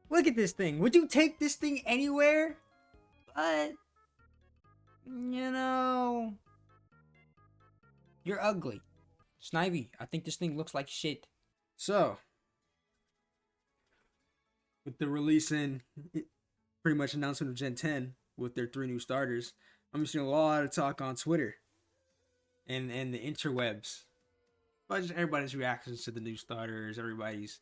Look at this thing. Would you take this thing anywhere? But, you know, you're ugly. Snivy, I think this thing looks like shit. So, with the release and pretty much announcement of Gen 10 with their 3 new starters, I'm seeing a lot of talk on Twitter and the interwebs. But just everybody's reactions to the new starters, everybody's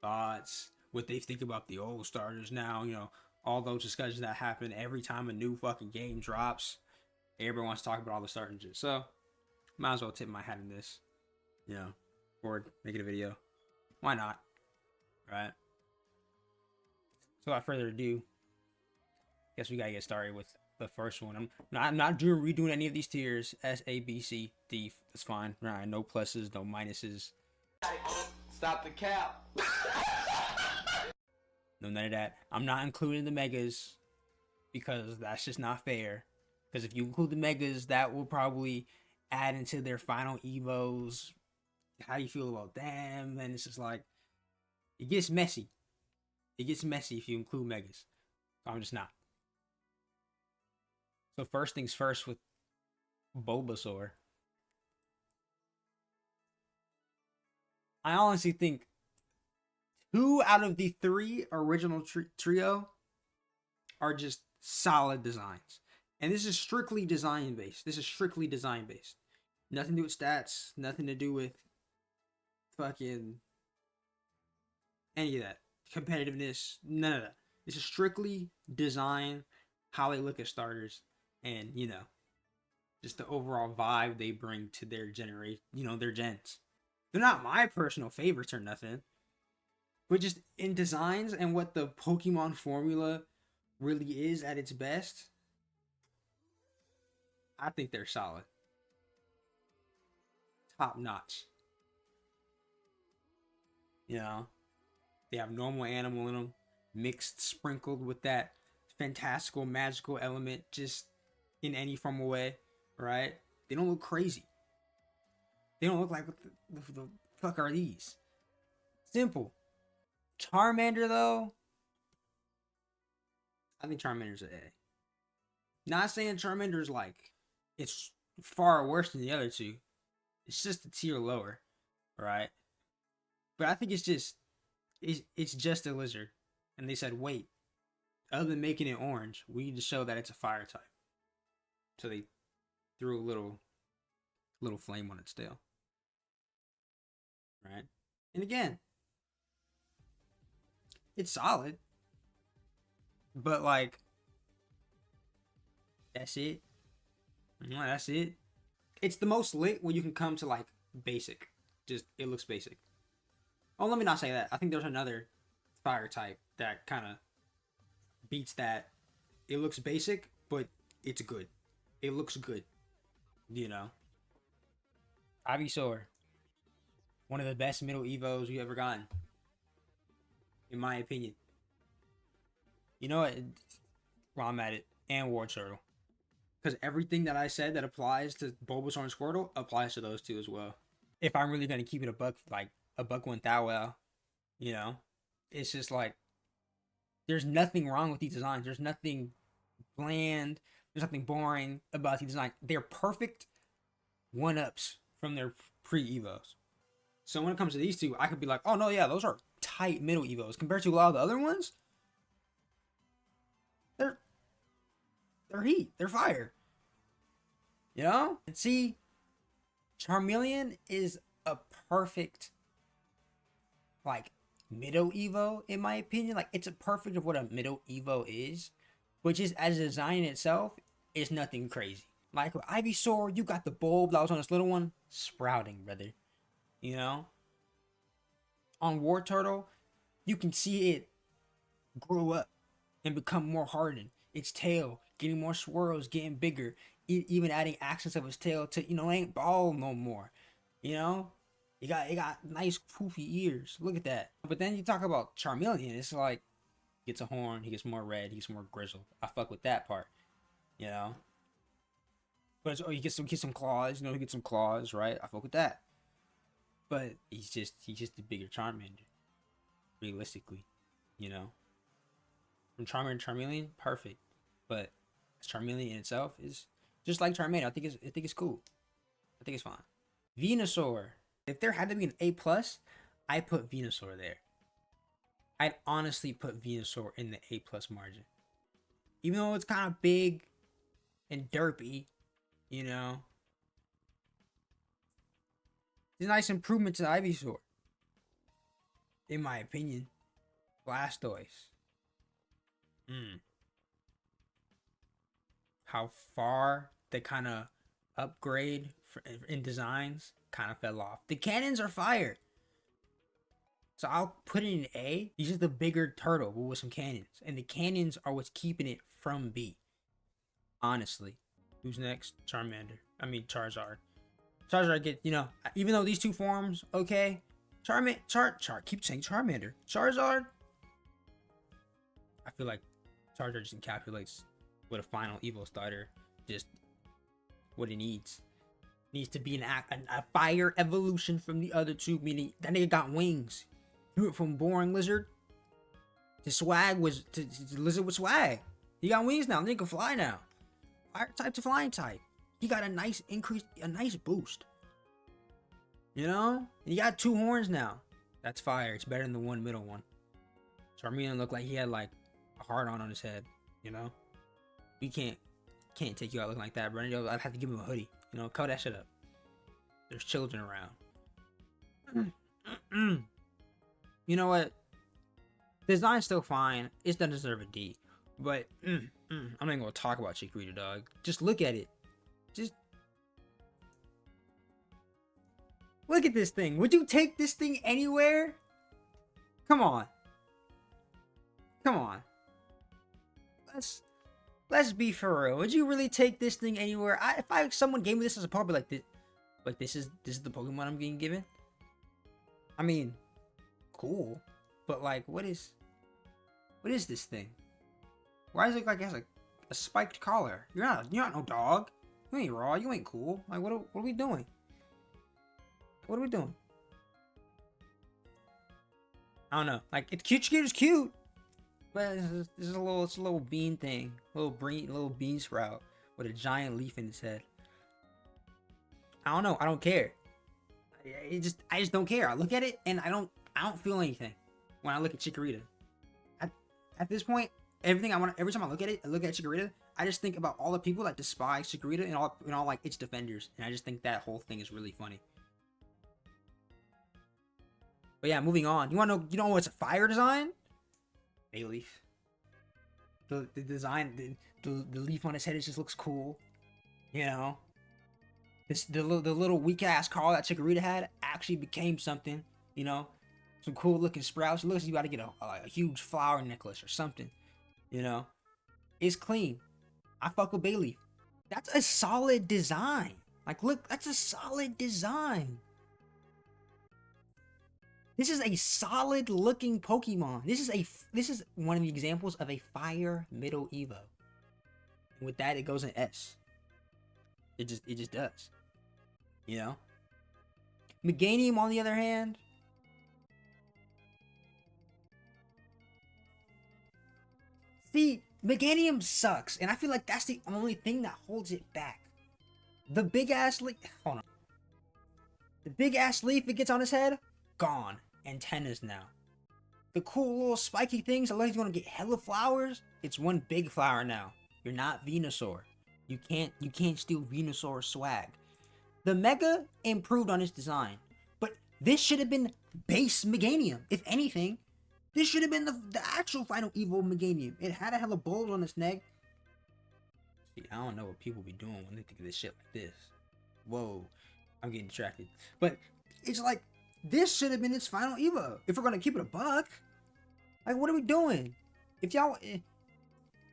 thoughts, what they think about the old starters now, you know, all those discussions that happen every time a new fucking game drops. Everybody wants to talk about all the starting shit. So, might as well tip my hat in this, you know, or make it a video. Why not? Right? So, without further ado, guess we gotta get started with the first one. I'm not redoing any of these tiers. S, A, B, C, D. That's fine. Right? No pluses, no minuses. Stop the cap. No, none of that. I'm not including the megas because that's just not fair. Because if you include the megas, that will probably add into their final evos. How you feel about them? And it's just like, it gets messy. It gets messy if you include megas. So I'm just not. So first things first with Bulbasaur. I honestly think 2 out of the 3 original trio are just solid designs. And this is strictly design based. Nothing to do with stats, nothing to do with fucking any of that. Competitiveness, none of that. This is strictly design, how they look at starters, and, you know, just the overall vibe they bring to their generation, you know, their gens. They're not my personal favorites or nothing, but just in designs and what the Pokemon formula really is at its best, I think they're solid. Top notch. You know, they have normal animal in them, mixed, sprinkled with that fantastical, magical element, just in any form of way, right? They don't look crazy. They don't look like, what the fuck are these? Simple. Charmander, though, I think Charmander's an A. Not saying Charmander's like, it's far worse than the other two. It's just a tier lower, right? But I think it's just a lizard. And they said, wait, other than making it orange, we need to show that it's a fire type. So they threw a little flame on its tail. Right? And again, it's solid. But like, that's it. That's it. It's the most lit when you can come to like basic. Just, it looks basic. Oh, let me not say that. I think there's another fire type that kind of beats that. It looks basic, but it's good. It looks good. You know? Ivysaur. One of the best middle evos we've ever gotten. In my opinion. You know what? While I'm at it. And War Turtle. Because everything that I said that applies to Bulbasaur and Squirtle applies to those two as well. If I'm really going to keep it a buck, like a buck one thou well, you know, it's just like, there's nothing wrong with these designs. There's nothing bland. There's nothing boring about these designs. They're perfect one-ups from their pre-evos. So when it comes to these two, I could be like, oh no, yeah, those are tight middle evos. Compared to a lot of the other ones, they're heat. They're fire. You know? And see, Charmeleon is a perfect, like, middle evo, in my opinion. Like, it's a perfect of what a middle evo is. Which is, as a design itself, is nothing crazy. Like, with Ivysaur, you got the bulb that was on this little one. Sprouting, brother. You know? On War Turtle, you can see it grow up and become more hardened. Its tail getting more swirls, getting bigger, even adding accents of its tail to, you know, it ain't bald no more. You know, it got nice poofy ears. Look at that. But then you talk about Charmeleon, it's like, he gets a horn, he gets more red, he gets more grizzled. I fuck with that part, you know. But it's, oh, he gets some claws, you know, he gets some claws, right? I fuck with that. But he's just a bigger Charmander, realistically, you know. from Charmander to Charmeleon, perfect. But Charmeleon in itself is just like Charmander. I think it's cool. I think it's fine. Venusaur. If there had to be an A plus, I put Venusaur there. I'd honestly put Venusaur in the A plus margin. Even though it's kind of big and derpy, you know. It's a nice improvement to Ivysaur. In my opinion. Blastoise. How far they kind of upgrade in designs kind of fell off. The cannons are fire. So I'll put it in A. He's just a bigger turtle, but with some cannons. And the cannons are what's keeping it from B. Honestly. Who's next? Charizard. Charizard even though these two forms, okay. Keep saying Charmander. Charizard. I feel like Charizard just encapsulates what a final Evo starter, just what it needs. Needs to be a fire evolution from the other two, meaning that nigga got wings. He went from boring lizard to swag to lizard with swag. He got wings now. Nigga can fly now. Fire type to flying type. He got a nice increase, a nice boost. You know? He got 2 horns now. That's fire. It's better than the one middle one. Charmeleon looked like he had like a heart on his head. You know? We can't take you out looking like that, bro. I'd have to give him a hoodie. You know, cover that shit up. There's children around. You know what? Design's still fine. It doesn't deserve a D. But I'm not even gonna talk about Chikorita, dog. Just look at it. Just look at this thing. Would you take this thing anywhere? Come on. Come on. Let's be for real. Would you really take this thing anywhere? If someone gave me this as a puppy, this is the Pokemon I'm getting given. I mean, cool, but like, what is this thing? Why does it look like it has a spiked collar? You're not no dog. You ain't raw. You ain't cool. Like, what are we doing? What are we doing? I don't know. Like, it's cute. Chikorita's cute. But it's a little bean thing, little bean sprout with a giant leaf in his head. I don't know. I don't care. I just don't care. I look at it and I don't feel anything when I look at Chikorita. At this point, every time I look at Chikorita, I just think about all the people that despise Chikorita and all like its defenders, and I just think that whole thing is really funny. But yeah, moving on. You know what's a fire design? Bayleaf. The design, the leaf on his head, just looks cool. You know, the little weak ass car that Chikorita had actually became something. You know, some cool looking sprouts. It looks like you got to get a huge flower necklace or something. You know, it's clean. I fuck with Bayleaf. That's a solid design. Like, look, that's a solid design. This is a solid looking Pokemon. This is one of the examples of a fire middle Evo. And with that, it goes in S. It just does. You know? Meganium, on the other hand, see, Meganium sucks, and I feel like that's the only thing that holds it back. The big ass leaf, hold on. The big ass leaf it gets on his head, gone. Antennas now. The cool little spiky things that look like he's gonna get hella flowers, it's one big flower now. You're not Venusaur. You can't steal Venusaur swag. The Mega improved on its design, but this should have been base Meganium. If anything, this should have been the actual final Evo Meganium. It had a hella bulbs on its neck. See, I don't know what people be doing when they think of this shit like this. Whoa, I'm getting distracted. But it's like, this should have been its final Evo. If we're gonna keep it a buck, like, what are we doing? If y'all,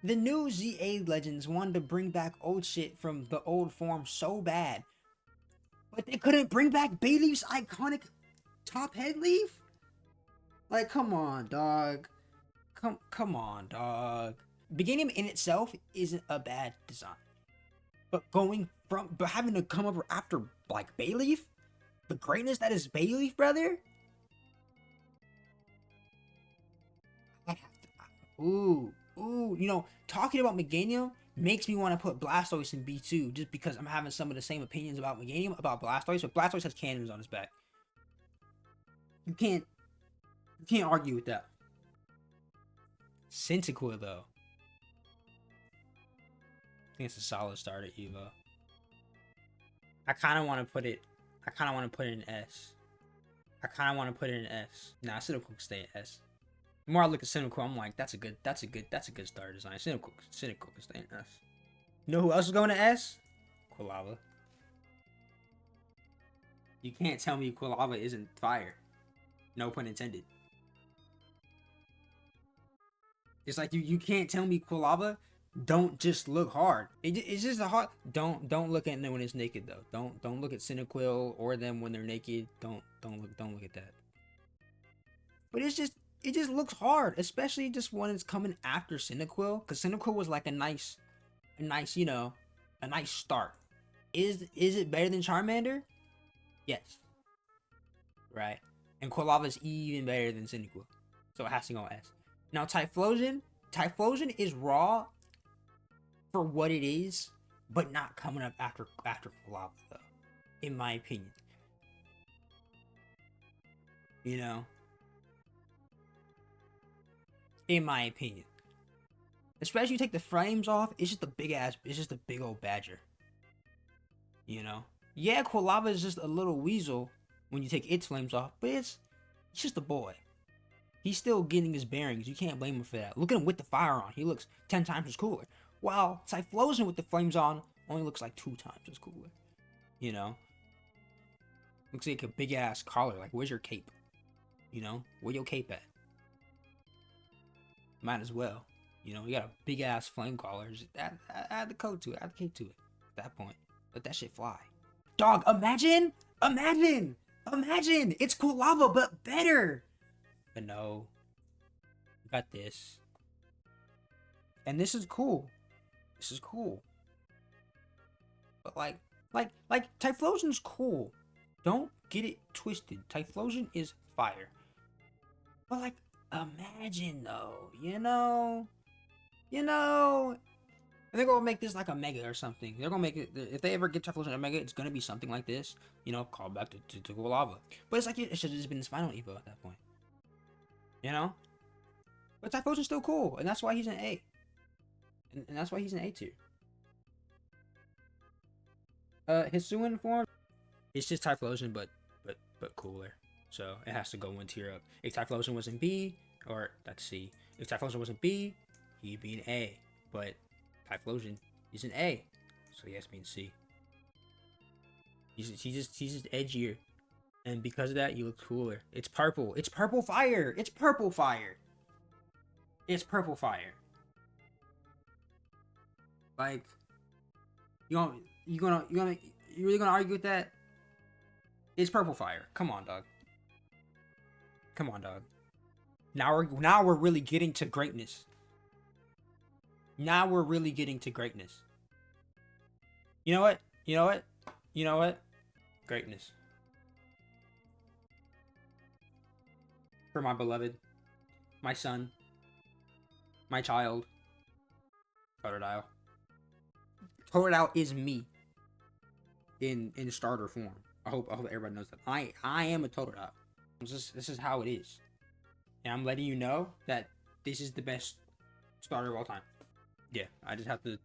the new ZA Legends wanted to bring back old shit from the old form so bad, but they couldn't bring back Bayleaf's iconic top head leaf. Like, come on, dog. Come on, dog. Meganium in itself isn't a bad design, but having to come up after like Bayleaf, the greatness that is Bayleaf, brother. Ooh, ooh, you know, talking about Meganium makes me want to put Blastoise in B2 just because I'm having some of the same opinions about Meganium, about Blastoise, but Blastoise has cannons on his back. You can't argue with that. Cyndaquil though, I think it's a solid start at Evo. I kind of want to put it in S. Nah, Cyndaquil can stay in S. The more I look at Cyndaquil, I'm like, that's a good starter design. Cyndaquil can stay in S. You know who else is going to S? Quilava. You can't tell me Quilava isn't fire. No pun intended. It's like you can't tell me Quilava don't just look hard. It's just a hard. Don't look at them when it's naked though. Don't look at Cyndaquil or them when they're naked. Don't look at that. But it just looks hard, especially just when it's coming after Cyndaquil, because Cyndaquil was like a nice start. Is it better than Charmander? Yes. Right. And Quilava is even better than Cyndaquil, so it has to go S. Now Typhlosion is raw for what it is, but not coming up after Quilava though, in my opinion. You know, in my opinion, especially you take the frames off, it's just a big old badger. You know, yeah, Quilava is just a little weasel when you take its flames off, but it's just a boy. He's still getting his bearings. You can't blame him for that. Look at him with the fire on. He looks 10 times as cooler. While Typhlosion with the flames on only looks like 2 times as cooler. You know? Looks like a big ass collar. Like, where's your cape? You know? Where your cape at? Might as well. You know, you got a big ass flame collar. Just add the code to it. Add the cape to it. At that point. Let that shit fly. Dog, imagine! It's Quilava, but better! But no, you got this, and this is cool. But like Typhlosion's cool. Don't get it twisted. Typhlosion is fire. But like, imagine though, you know, they're gonna make this like a mega or something. They're gonna make it, if they ever get Typhlosion a mega, it's gonna be something like this. You know, call back to Quilava. But it's like it should have just been his final Evo at that point. You know? But Typhlosion's still cool, and that's why he's an A. And that's why he's an A tier. Hisuian form, it's just Typhlosion, but cooler. So it has to go 1 tier up. If Typhlosion was in B, or that's C. If Typhlosion was in B, he'd be an A. But Typhlosion is an A, so he has to be in C. He's just edgier. And because of that, you look cooler. It's purple. It's purple fire. It's purple fire. It's purple fire. Like, you really gonna argue with that? It's purple fire. Come on, dog. Now we're really getting to greatness. You know what? Greatness. For my beloved, my son, my child, Totodile. Totodile is me in starter form. I hope everybody knows that. I am a Totodile. This is how it is. And I'm letting you know that this is the best starter of all time. Yeah, I have to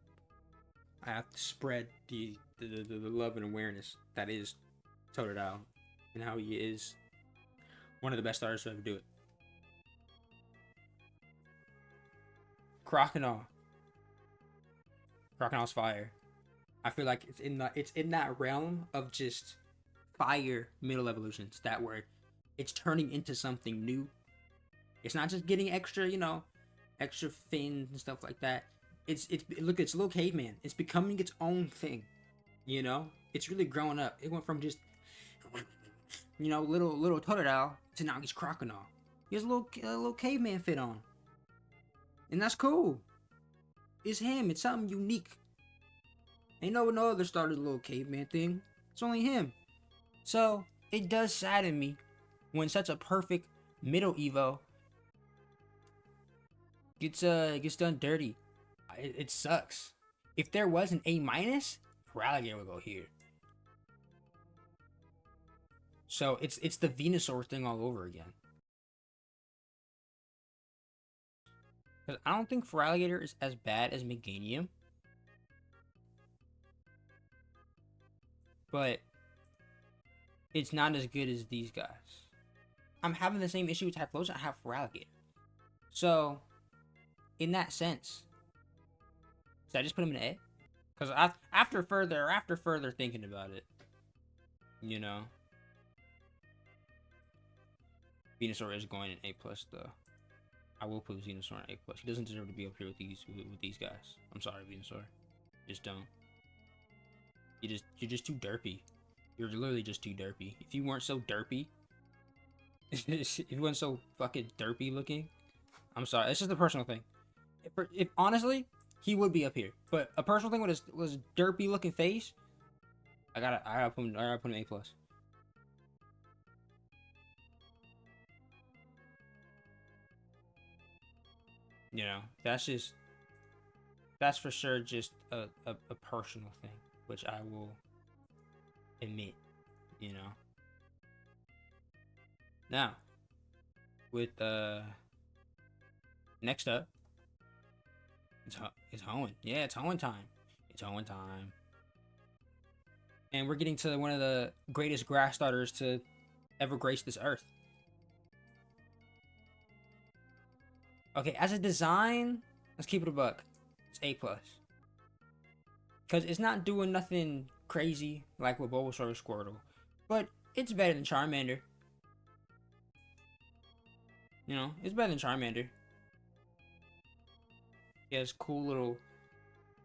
spread the love and awareness that is Totodile and how he is one of the best starters to ever do it. Croconaw. Croconaw's fire. I feel like it's in that realm of just fire middle evolutions, that where it's turning into something new. It's not just getting extra, extra fins and stuff like that. It's little caveman. It's becoming its own thing. It's really growing up. It went from just little Totodile to now he's Croconaw. He has a little caveman fit on. And that's cool. It's him. It's something unique. Ain't no other starter's little caveman thing. It's only him. So it does sadden me when such a perfect middle Evo gets done dirty. It sucks. If there was an A minus, Feraligatr would go here. So it's the Venusaur thing all over again. Because I don't think Feraligatr is as bad as Meganium. But it's not as good as these guys. I'm having the same issue with Typhlosion I have Feraligatr. So, in that sense, should I just put him in A? Because after further thinking about it, you know, Venusaur is going in A plus though. I will put Venusaur in A plus. He doesn't deserve to be up here with these guys. I'm sorry, Venusaur. Just don't. You're just too derpy. You're literally just too derpy. If you weren't so derpy, if you weren't so fucking derpy looking, I'm sorry. It's just a personal thing. If honestly, he would be up here. But a personal thing with his derpy looking face, I gotta put him in A plus. You know, that's for sure just a personal thing, which I will admit, you know. Now, with next up, it's Hoenn. Yeah, it's Hoenn time. It's Hoenn time. And we're getting to one of the greatest grass starters to ever grace this earth. Okay, as a design, let's keep it a buck. It's A plus. Because it's not doing nothing crazy like with Bulbasaur or Squirtle. But it's better than Charmander. You know, it's better than Charmander. He has cool little,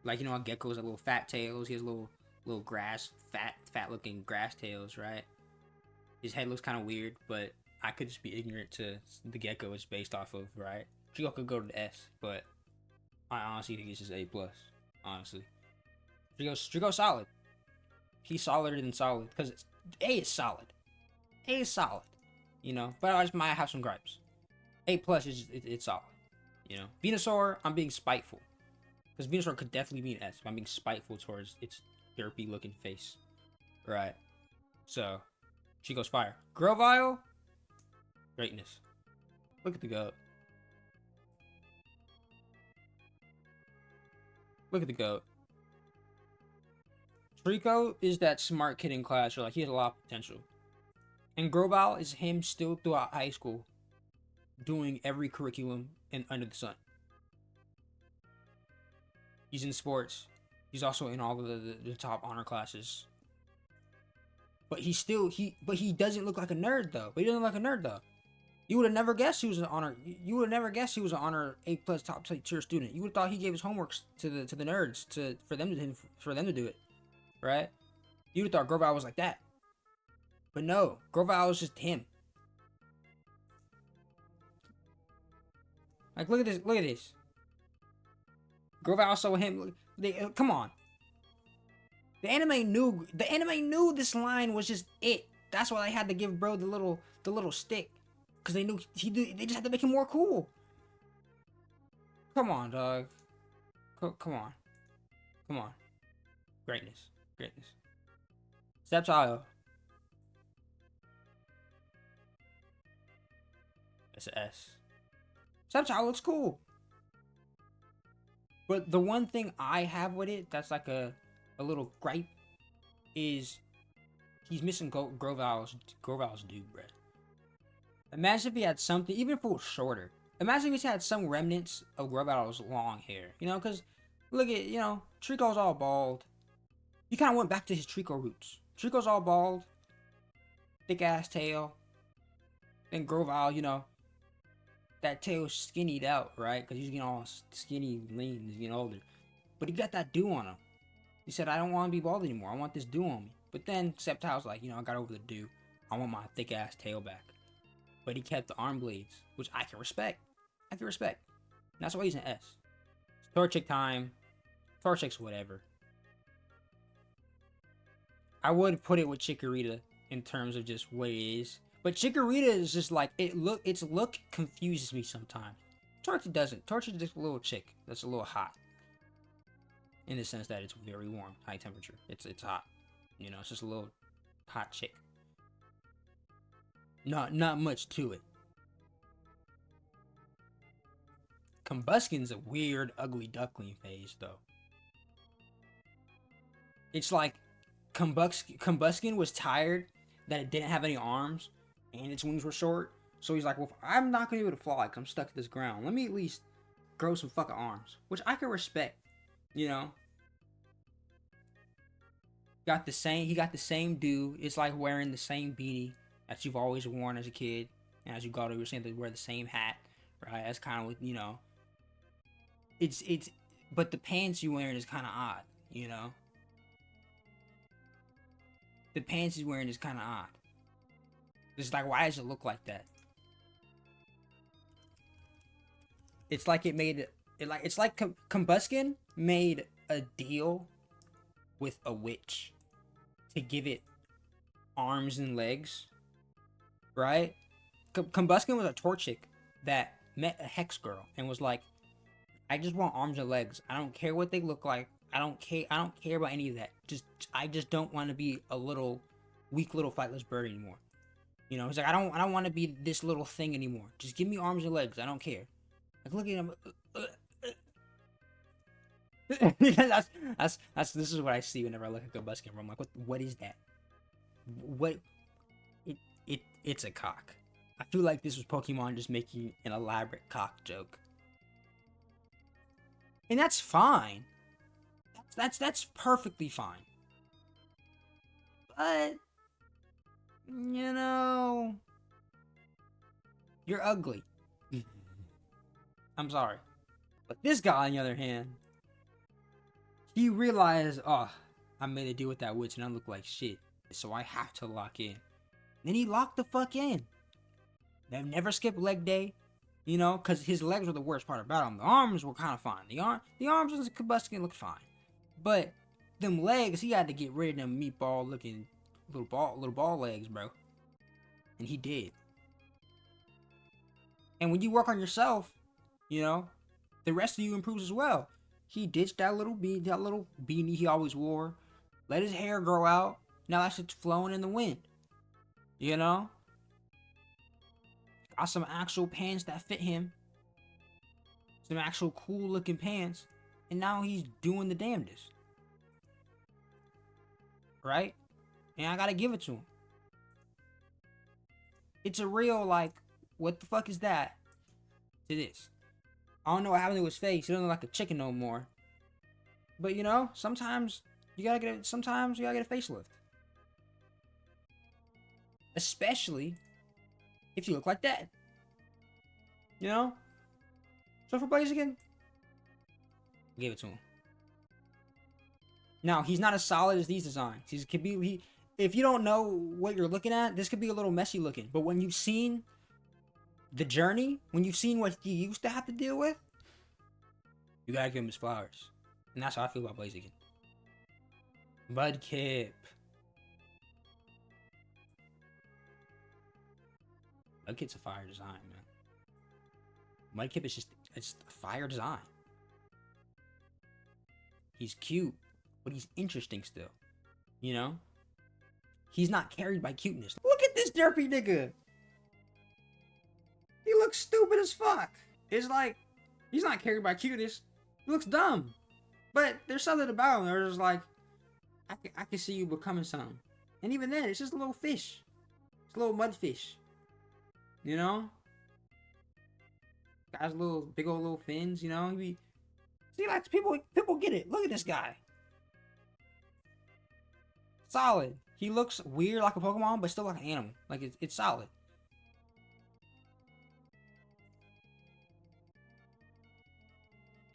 like, you know how geckos have little fat tails. He has little grass, fat looking grass tails, right? His head looks kind of weird, but I could just be ignorant to the gecko it's based off of, right? Trico could go to the S, but I honestly think it's just A plus. Honestly, Trico's solid. He's solider than solid because A is solid. A is solid, you know. But I just might have some gripes. A plus is it's solid, you know. Venusaur, I'm being spiteful because Venusaur could definitely be an S. But I'm being spiteful towards its derpy looking face, right? So, Trico's fire. Grovyle, greatness. Look at the goat. Look at the goat. Trico is that smart kid in class, or like he has a lot of potential. And Grovyle is him still throughout high school, doing every curriculum and under the sun. He's in sports. He's also in all of the top honor classes. But he doesn't look like a nerd though. You would have never guessed he was an honor. You would have never guessed he was an honor A plus top tier student. You would have thought he gave his homeworks to the nerds for them to do it, right? You would have thought Grovyle was like that, but no, Grovyle was just him. Like look at this, Grovyle saw him. Come on. The anime knew this line was just it. That's why they had to give bro the little stick. Because they knew they just had to make him more cool. Come on, dog. Come on. Greatness. Sceptile. That's an S. Sceptile looks cool. But the one thing I have with it that's like a little gripe is he's missing Grovyle's dude, bruh. Imagine if he had something, even if it was shorter. Imagine if he had some remnants of Grovyle's long hair. You know, because look at, you know, Trico's all bald. He kind of went back to his Trico roots. Trico's all bald. Thick ass tail. Then Grovyle, you know, that tail's skinnied out, right? Because he's getting all skinny, lean, he's getting older. But he got that dew on him. He said, I don't want to be bald anymore. I want this dew on me. But then Sceptile's like, you know, I got over the dew. I want my thick ass tail back. But he kept the arm blades, which I can respect. And that's why he's an S. Torchic time. Torchic's whatever. I would put it with Chikorita in terms of just what it is. But Chikorita is just like, its look confuses me sometimes. Torchic doesn't. Torchic is just a little chick that's a little hot. In the sense that it's very warm, high temperature. It's hot. You know, it's just a little hot chick. Not much to it. Combustion's a weird, ugly duckling phase, though. It's like Combustion was tired that it didn't have any arms and its wings were short. So he's like, well, I'm not gonna be able to fly because I'm stuck to this ground. Let me at least grow some fucking arms, which I can respect. You know, he got the same do. It's like wearing the same beanie that you've always worn as a kid, and as you got over, saying they wear the same hat, right? That's kind of, you know, it's but the pants you wearing is kind of odd, you know. The pants he's wearing is kind of odd. It's like, why does it look like that? It's like it made it's like Combustion made a deal with a witch to give it arms and legs, right? Combustion was a Torchic that met a Hex girl and was like, I just want arms and legs. I don't care what they look like. I don't care about any of that. I just don't want to be a little weak little flightless bird anymore. You know, he's like, I don't want to be this little thing anymore. Just give me arms and legs. I don't care. Like, look at him. That's this is what I see whenever I look at Combustion. I'm like, what is that? It's a cock. I feel like this was Pokemon just making an elaborate cock joke. And that's fine. That's perfectly fine. But you know, you're ugly. I'm sorry. But this guy, on the other hand, he realized, oh, I made a deal with that witch and I look like shit. So I have to lock in. Then he locked the fuck in. They never skipped leg day. You know, because his legs were the worst part about him. The arms were kind of fine. The arms and the Combustion looked fine. But them legs, he had to get rid of them meatball looking little ball legs, bro. And he did. And when you work on yourself, you know, the rest of you improves as well. He ditched that little beanie he always wore, let his hair grow out. Now that shit's flowing in the wind. You know? Got some actual pants that fit him. Some actual cool looking pants. And now he's doing the damnedest. Right? And I gotta give it to him. It's a real, like, what the fuck is that? To this. I don't know what happened to his face. He doesn't look like a chicken no more. But you know, sometimes you gotta get a facelift. Especially if you look like that. You know? So for Blaziken, I gave it to him. Now, he's not as solid as these designs. If you don't know what you're looking at, this could be a little messy looking. But when you've seen the journey, when you've seen what he used to have to deal with, you gotta give him his flowers. And that's how I feel about Blaziken. Mudkip. Mudkip's a fire design, man. Mudkip is it's a fire design. He's cute, but he's interesting still. You know? He's not carried by cuteness. Look at this derpy nigga. He looks stupid as fuck. It's like, he's not carried by cuteness. He looks dumb. But there's something about him that was like, I can see you becoming something. And even then, it's just a little fish. It's a little mud fish. You know? Guy's little, big old little fins, you know? See, like, people get it. Look at this guy. Solid. He looks weird like a Pokemon, but still like an animal. Like, it's solid.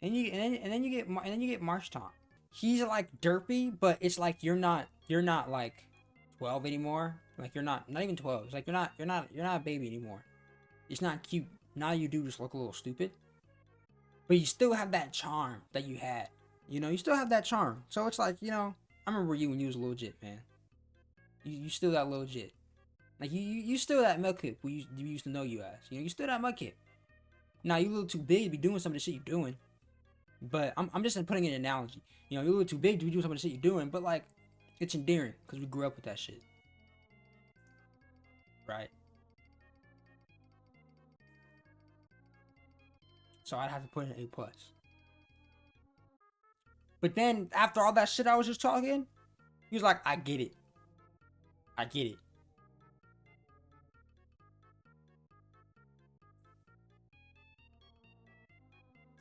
And then you get Marshtomp. He's like derpy, but it's like you're not like 12 anymore. Like you're not even 12. It's like you're not a baby anymore. It's not cute. Now you do just look a little stupid. But you still have that charm that you had. You know, you still have that charm. So it's like, you know, I remember you when you was legit, man. You still that legit. Like you still that Mudkip we used to know you as. You know, you still that Mudkip. Now you a little too big to be doing some of the shit you're doing. But I'm just putting an analogy. You know, you're a little too big to be doing some of the shit you're doing, but like, it's endearing because we grew up with that shit. Right? So I'd have to put in A+. But then after all that shit I was just talking, he was like, I get it. I get it.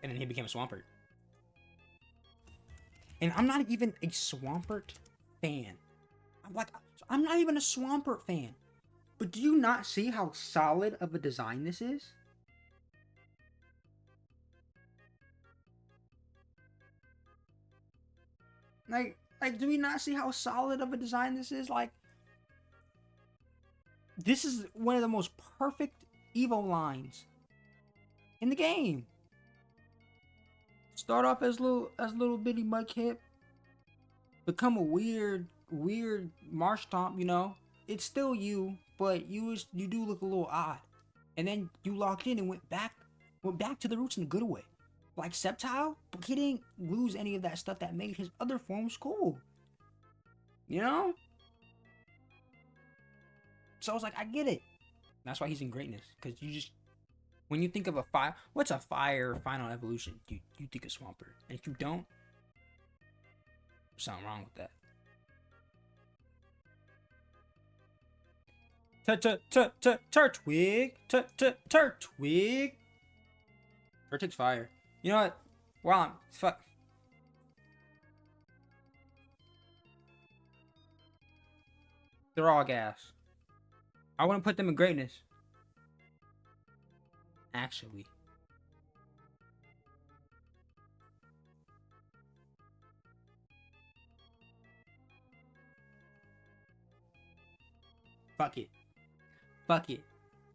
And then he became a Swampert. And I'm not even a Swampert fan. I'm not even a Swampert fan. But do you not see how solid of a design this is? Like, do we not see how solid of a design this is? Like, this is one of the most perfect Evo lines in the game. Start off as little bitty Mudkip, become a weird Marshtomp, you know. It's still you, but you do look a little odd. And then you locked in and went back to the roots in a good way. Like Sceptile, but he didn't lose any of that stuff that made his other forms cool. You know? So I was like, I get it. That's why he's in greatness. Because you just, when you think of a fire, what's a fire final evolution? You think of Swampert. And if you don't, there's something wrong with that. Turtwig. Turtwig. Turtwig's fire. You know what? Wow, fuck. They're all gas. I wouldn't put them in greatness. Actually. Fuck it. Fuck it.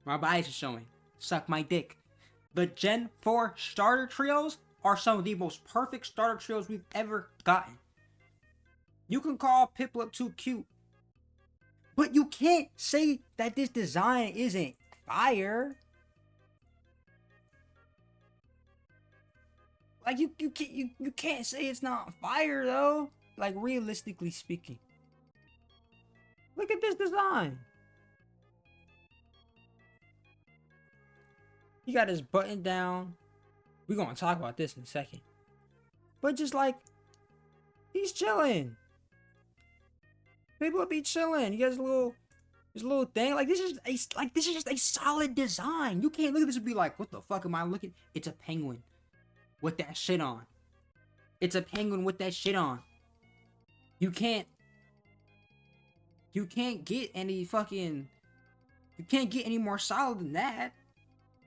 My bias is showing. Suck my dick. The Gen 4 starter trios are some of the most perfect starter trios we've ever gotten. You can call Piplup too cute, but you can't say that this design isn't fire. Like you can't say it's not fire though. Like realistically speaking. Look at this design. He got his button down. We're gonna talk about this in a second. But just like, he's chilling. People be chilling. He got his little thing. Like this is just a solid design. You can't look at this and be like, what the fuck am I looking? It's a penguin with that shit on. It's a penguin with that shit on. You can't get any fucking, you can't get any more solid than that.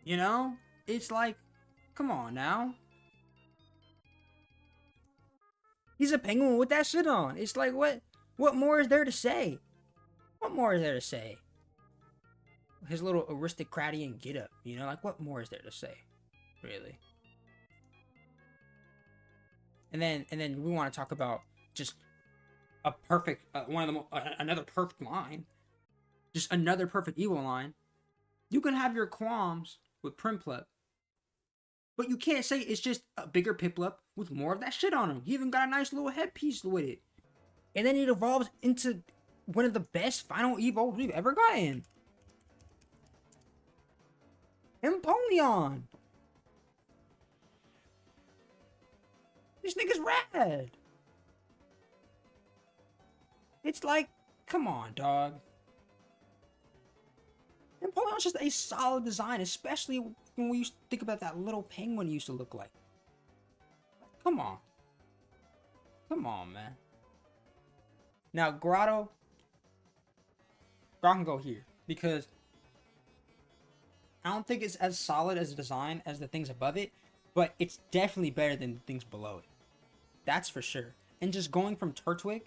You know? It's like, come on now. He's a penguin with that shit on. It's like, what more is there to say? What more is there to say? His little aristocratian getup, you know? Like, what more is there to say? Really? And then we want to talk about just a perfect, another perfect line. Just another perfect Evo line. You can have your qualms with Prinplup, but you can't say it's just a bigger Piplup with more of that shit on him. You even got a nice little headpiece with it. And then it evolves into one of the best final Evos we've ever gotten. Empoleon. This nigga's rad. It's like, come on, dog. Empoleon's just a solid design, especially when we used to think about that little penguin he used to look like. Come on. Come on, man. Now, Grotto can go here, because I don't think it's as solid as a design as the things above it, but it's definitely better than the things below it. That's for sure. And just going from Turtwig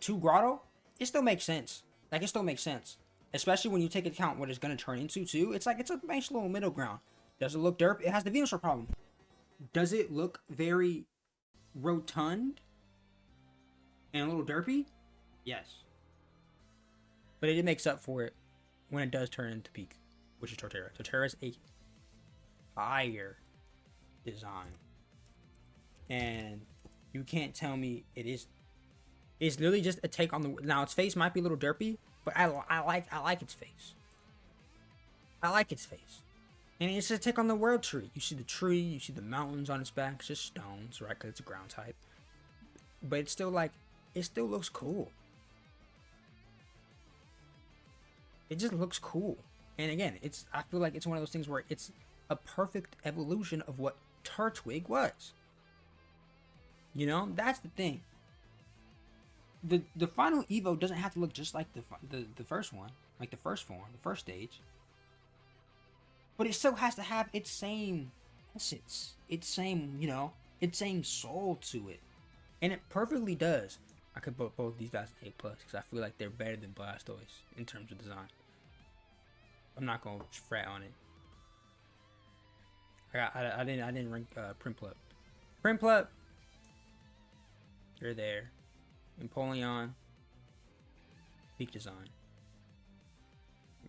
to Grotto, it still makes sense. Like, it still makes sense. Especially when you take into account what it's going to turn into, too. It's like, it's a nice little middle ground. Does it look derp? It has the Venusaur problem. Does it look very rotund and a little derpy? Yes. But it makes up for it when it does turn into Peak, which is Torterra. Torterra is a fire design. And you can't tell me it is. It's literally just a take on the. Now its face might be a little derpy, but I like its face. I like its face. And it's a take on the world tree. You see the tree, you see the mountains on its back. It's just stones, right? Because it's a ground type. But it's still like, it still looks cool. It just looks cool. And again, I feel like it's one of those things where it's a perfect evolution of what Turtwig was. You know, that's the thing. The final Evo doesn't have to look just like the first one, like the first form, the first stage. But it still has to have its same essence, its same, you know, its same soul to it. And it perfectly does. I could put both these guys A+ because I feel like they're better than Blastoise in terms of design. I'm not gonna fret on it. I didn't rank Prinplup. Prinplup, you're there. Empoleon, peak design.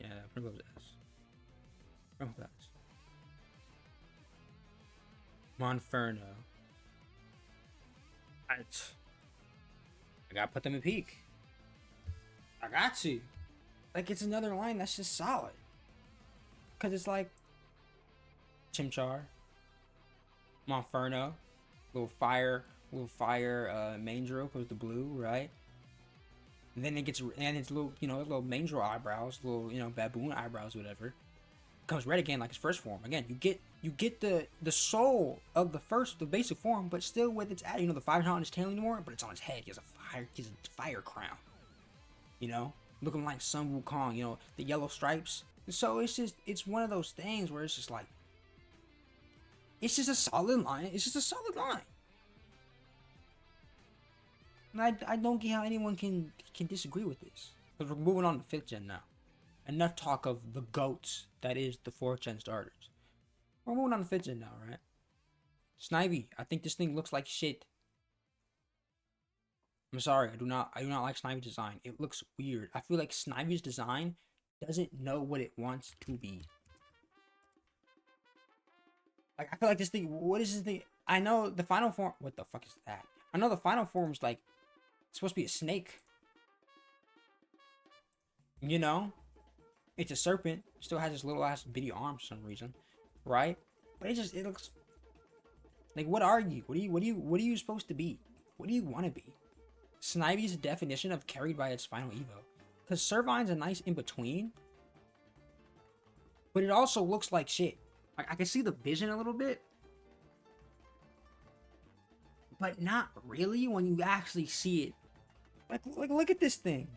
Yeah, Prinplup's S. Prinplup's. Monferno. I gotta put them in peak. I got to. Like, it's another line that's just solid. Cause it's like Chimchar, Monferno, little fire Mandrill goes the blue, right? And then it's little, you know, little Mandrill eyebrows, little, you know, baboon eyebrows, whatever. Comes red again like its first form. Again, you get the soul of the basic form, but still with its added, you know, the fire's not on his tail anymore, but it's on his head. He has a fire crown. You know? Looking like Sun Wukong, you know, the yellow stripes. So it's one of those things where it's just like, it's just a solid line. It's just a solid line. And I don't get how anyone can disagree with this. Because we're moving on to 5th gen now. Enough talk of the GOATs that is the 4th gen starters. We're moving on to 5th gen now, right? Snivy, I think this thing looks like shit. I'm sorry, I do not like Snivy's design. It looks weird. I feel like Snivy's design doesn't know what it wants to be. Like, I feel like this thing, what is this thing? I know the final form, what the fuck is that? I know the final form's like, it's supposed to be a snake. You know? It's a serpent. Still has this little ass bitty arm for some reason. Right? But it looks like, what are you? What are you supposed to be? What do you want to be? Snivy's definition of carried by its final Evo. Because Servine's a nice in-between. But it also looks like shit. Like, I can see the vision a little bit. But not really when you actually see it. Like look at this thing.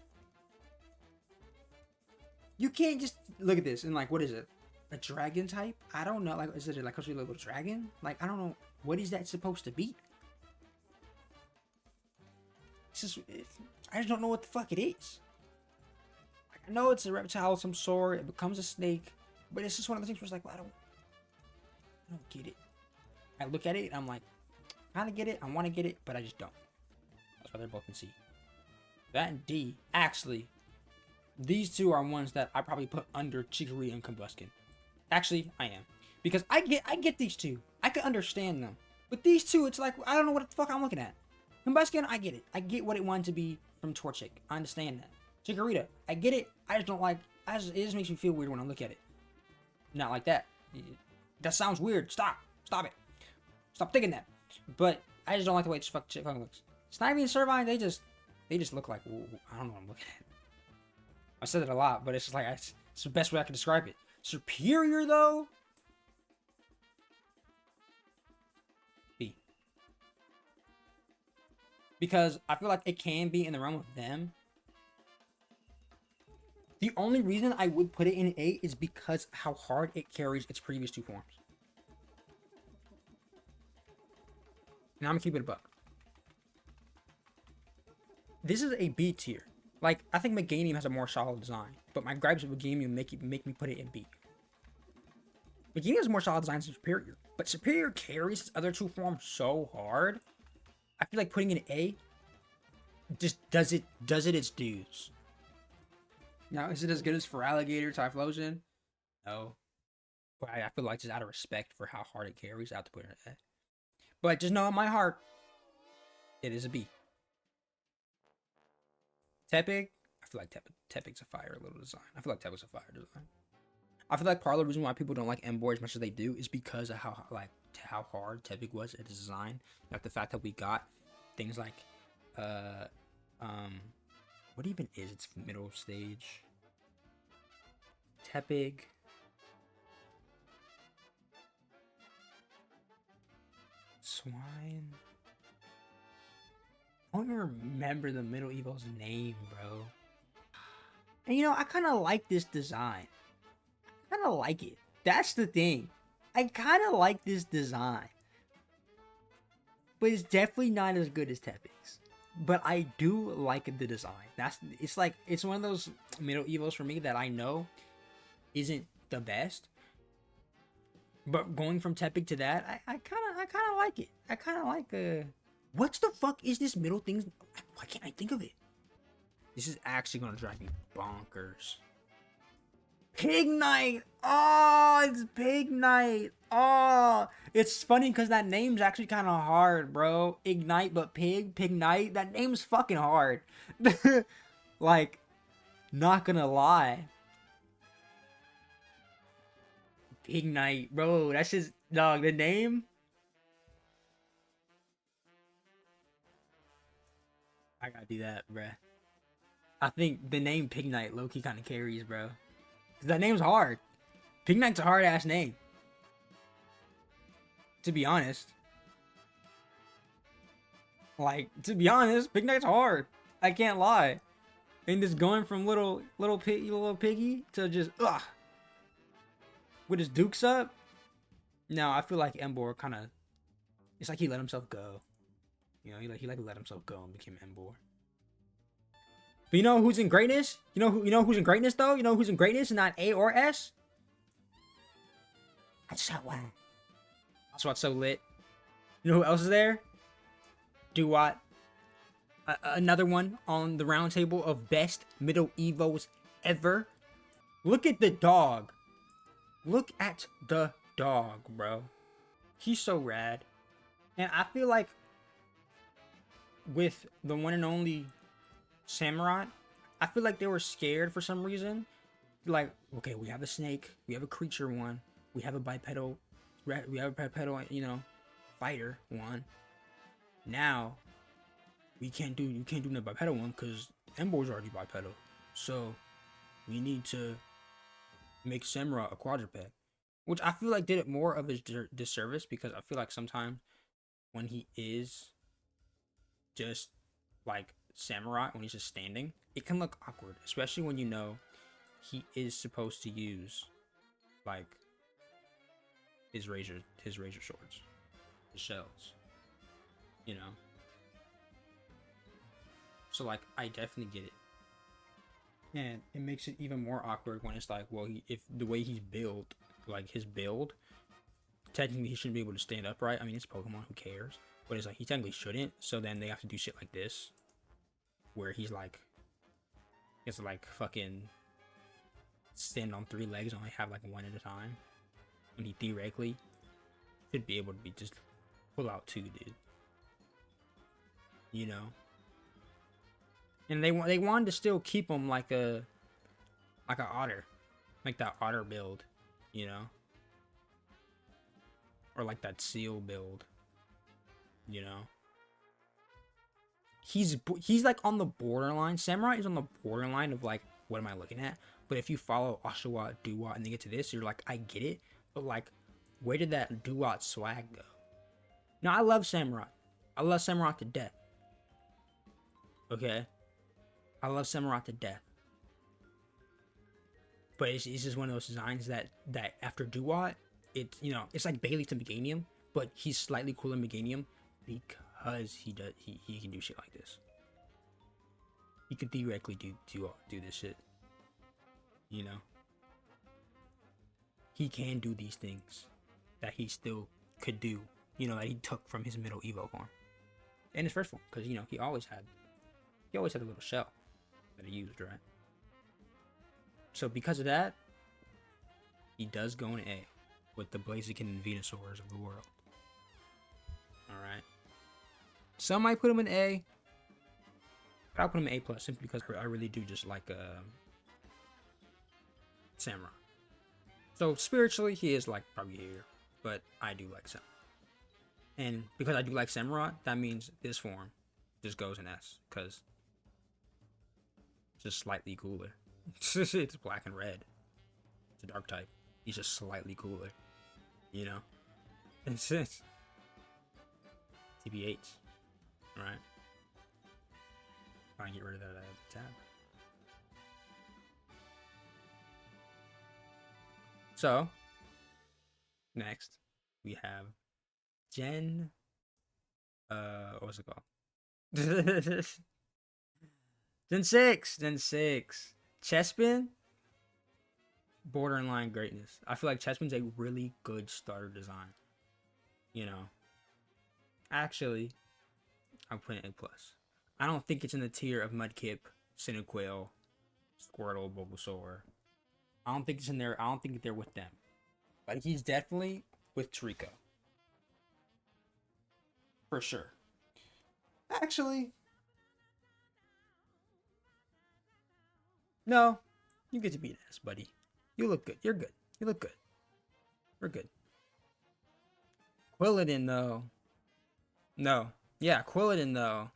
You can't just look at this and like, what is it? A dragon type? I don't know. Like, is it like a little dragon? Like, I don't know. What is that supposed to be? I just don't know what the fuck it is. Like, I know it's a reptile of some sort. It becomes a snake, but it's just one of the things where it's like, well, I don't get it. I look at it and I'm like, I kind of get it. I want to get it, but I just don't. That's why they're both in C. That and D. Actually, these two are ones that I probably put under Chikorita and Combuskin. Actually, I am. Because I get these two. I can understand them. But these two, it's like, I don't know what the fuck I'm looking at. Combuskin, I get it. I get what it wanted to be from Torchic. I understand that. Chikorita, I get it. I just don't like, it just makes me feel weird when I look at it. Not like that. That sounds weird. Stop it. Stop thinking that. But I just don't like the way it fucking looks. Snivy and Servine, they just look like, ooh, I don't know what I'm looking at. I said it a lot, but it's just like, it's the best way I can describe it. Superior, though? B. Because I feel like it can be in the realm of them. The only reason I would put it in A is because how hard it carries its previous two forms. Now I'm gonna keep it a buck. This is a B tier. Like, I think Meganium has a more solid design, but my gripes with Meganium make me put it in B. Meganium has more solid design than Superior, but Superior carries its other two forms so hard. I feel like putting it in A just does it its dues. Now, is it as good as for Alligator Typhlosion? No. But I feel like just out of respect for how hard it carries, I have to put it in A. But just know in my heart, it is a B. Tepig, I feel like Tepig's a fire little design. I feel like Tepig's a fire design. I feel like part of the reason why people don't like Emboar as much as they do is because of how hard Tepig was at design. Like the fact that we got things like what even is its middle stage? Tepig. Swine. I don't even remember the middle evo's name, bro. And you know, I kind of like this design. I kind of like it. That's the thing. I kind of like this design. But it's definitely not as good as Tepig's. But I do like the design. It's one of those middle evos for me that I know isn't the best. But going from Tepig to that, I kind of like it. I kind of like what the fuck is this middle thing? Why can't I think of it? This is actually gonna drive me bonkers. Pignite! Oh, it's Pignite! Oh, it's funny because that name's actually kind of hard, bro. Ignite, but Pignite. That name's fucking hard. Like, not gonna lie. Pignite, bro. That's just, dog, the name. I gotta do that, bruh. I think the name Pignite low-key kind of carries, bro. That name's hard. Pignite's a hard-ass name. To be honest. Like, to be honest, Pignite's hard. I can't lie. And just going from little piggy to just, with his dukes up. No, I feel like Emboar kind of, it's like he let himself go. You know, he let himself go and became Emboar. But you know who's in greatness? You know who's in greatness though? You know who's in greatness and not A or S? That's so wow. That's what's so lit. You know who else is there? Duat. Another one on the round table of best middle evos ever. Look at the dog. Look at the dog, bro. He's so rad. And I feel like with the one and only Samurai, I feel like they were scared for some reason. Like, okay, we have a snake, we have a creature one, we have a bipedal, you know, fighter one. Now, you can't do the bipedal one because Emboar's already bipedal. So, we need to make Samurai a quadruped, which I feel like did it more of a disservice because I feel like sometimes when he is just like Samurai, when he's just standing, it can look awkward, especially when you know he is supposed to use like his razor swords, his shells, you know. So like I definitely get it, and it makes it even more awkward when it's like, well, if the way he's built, like his build, technically he shouldn't be able to stand upright. I mean, it's Pokemon, who cares? But it's like he technically shouldn't. So then they have to do shit like this, where he's like, he has to like fucking stand on 3 legs and only have like one at a time, when he theoretically should be able to be just pull out 2, dude. You know. And they wanted to still keep him like a otter, like that otter build, you know, or like that seal build, you know. He's like on the borderline. Samurai is on the borderline of like, what am I looking at? But if you follow Oshawott, Duat, and then get to this, you're like, I get it. But like, where did that Duat swag go? Now I love Samurai. I love Samurai to death. Okay. I love Samurai to death. But it's just one of those designs that after Duat, it's, you know, it's like Bailey to Meganium, but he's slightly cooler than Meganium because he can do shit like this. He could theoretically do this shit. You know? He can do these things that he still could do, you know, that he took from his middle Evo form. And his first form, because, you know, he always had a little shell that he used, right? So because of that, he does go in A. with the Blaziken and Venusaurs of the world. Alright. Some might put him in A. But I'll put him in A+, simply because I really do just like Samurai. So spiritually, he is like probably here. But I do like Samurai. And because I do like Samurai, that means this form just goes in S. Because it's just slightly cooler. It's black and red. It's a dark type. He's just slightly cooler. You know? It's TBH. Alright. Try and get rid of that tab. So, next, we have Gen... what's it called? Gen 6! Gen 6. Chespin? Borderline greatness. I feel like Chespin's a really good starter design. You know? Actually, I'm putting A+. I don't think it's in the tier of Mudkip, Cyndaquil, Squirtle, Bulbasaur. I don't think it's in there. I don't think they're with them. But he's definitely with Trico. For sure. Actually, no. You get to be an S, buddy. You look good. You're good. You look good. We're good. Quilladin, though. No. Yeah, Quilladin, though.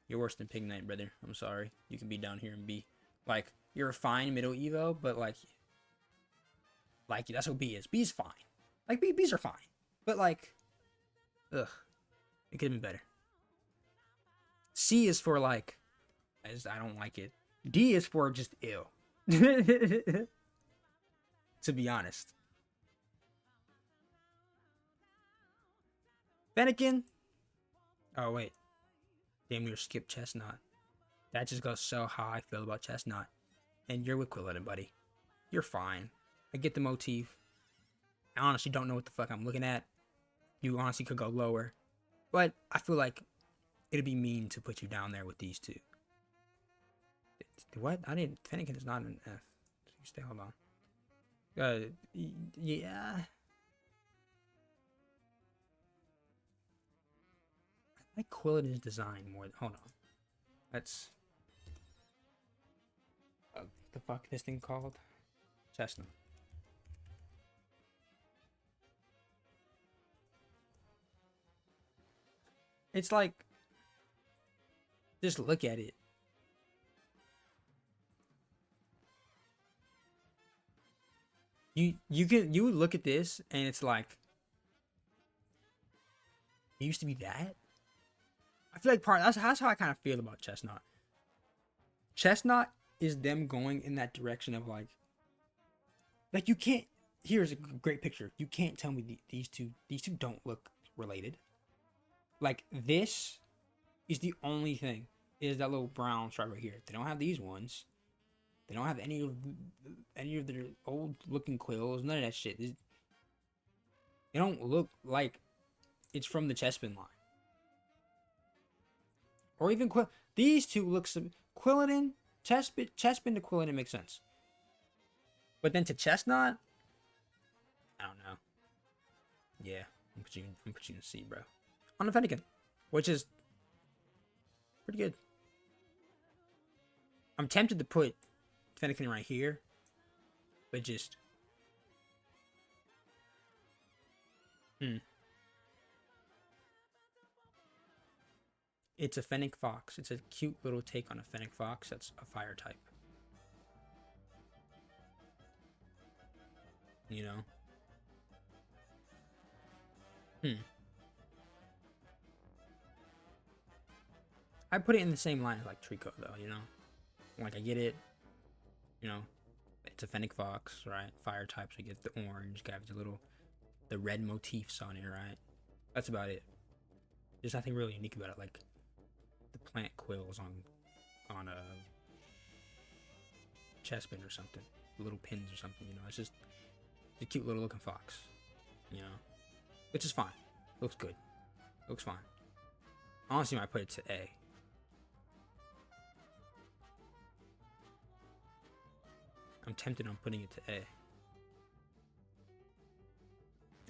You're worse than Pignite, brother. I'm sorry. You can be down here and be like, you're a fine middle Evo, but like that's what B is. B's fine. Like B's are fine, but like, ugh, it could have been better. C is for like, I don't like it. D is for just ill. To be honest. Fennekin. Oh wait. Damn near skip Chestnut. That just goes so how I feel about Chestnut. And you're with Quilladin, buddy. You're fine. I get the motif. I honestly don't know what the fuck I'm looking at. You honestly could go lower. But I feel like it'd be mean to put you down there with these two. What? I didn't. Fennekin is not an F. Stay, hold on. Yeah. I like Quilladin's design more. Hold on. That's. What the fuck this thing called? Chestnut. It's like, just look at it. You would look at this and it's like, it used to be that. I feel like that's how I kind of feel about Chestnut. Chestnut is them going in that direction of like you can't. Here's a great picture. You can't tell me these two don't look related. Like this is the only thing is that little brown stripe right here. They don't have these ones. They don't have any of their old looking quills. None of that shit. They don't look like it's from the Chespin line. Or even these two look Quilladin, Chespin to Quilladin makes sense. But then to Chestnut, I don't know. Yeah, I'm put you in C, bro. On the Fennekin, which is pretty good. I'm tempted to put Fennekin right here, but just It's a Fennec Fox. It's a cute little take on a Fennec Fox that's a fire type. You know? I put it in the same line as like Trico though, you know? Like I get it. You know, it's a Fennec Fox, right? Fire type, so you get the orange, got the red motifs on it, right? That's about it. There's nothing really unique about it, like the plant quills on a Chespin or something, little pins or something, you know. It's just a cute little looking fox, you know, which is fine. Looks good. Looks fine. Honestly, I might put it to A. I'm tempted on putting it to A.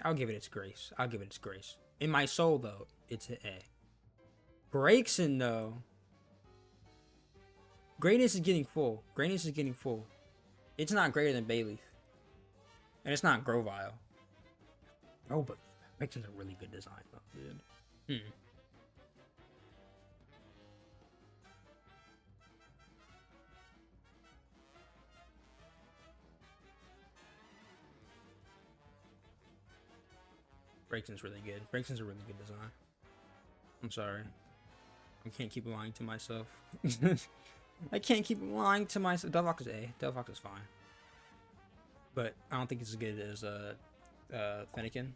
I'll give it its grace. I'll give it its grace. In my soul, though, it's an A. Braixen, though. Greatness is getting full. Greatness is getting full. It's not greater than Bayleaf. And it's not Grovyle. Oh, but Braixen's a really good design, though, dude. Braixen's really good. Braixen's a really good design. I'm sorry. I can't keep lying to myself. I can't keep lying to myself. Delphox is A. Delphox is fine. But I don't think it's as good as Fennekin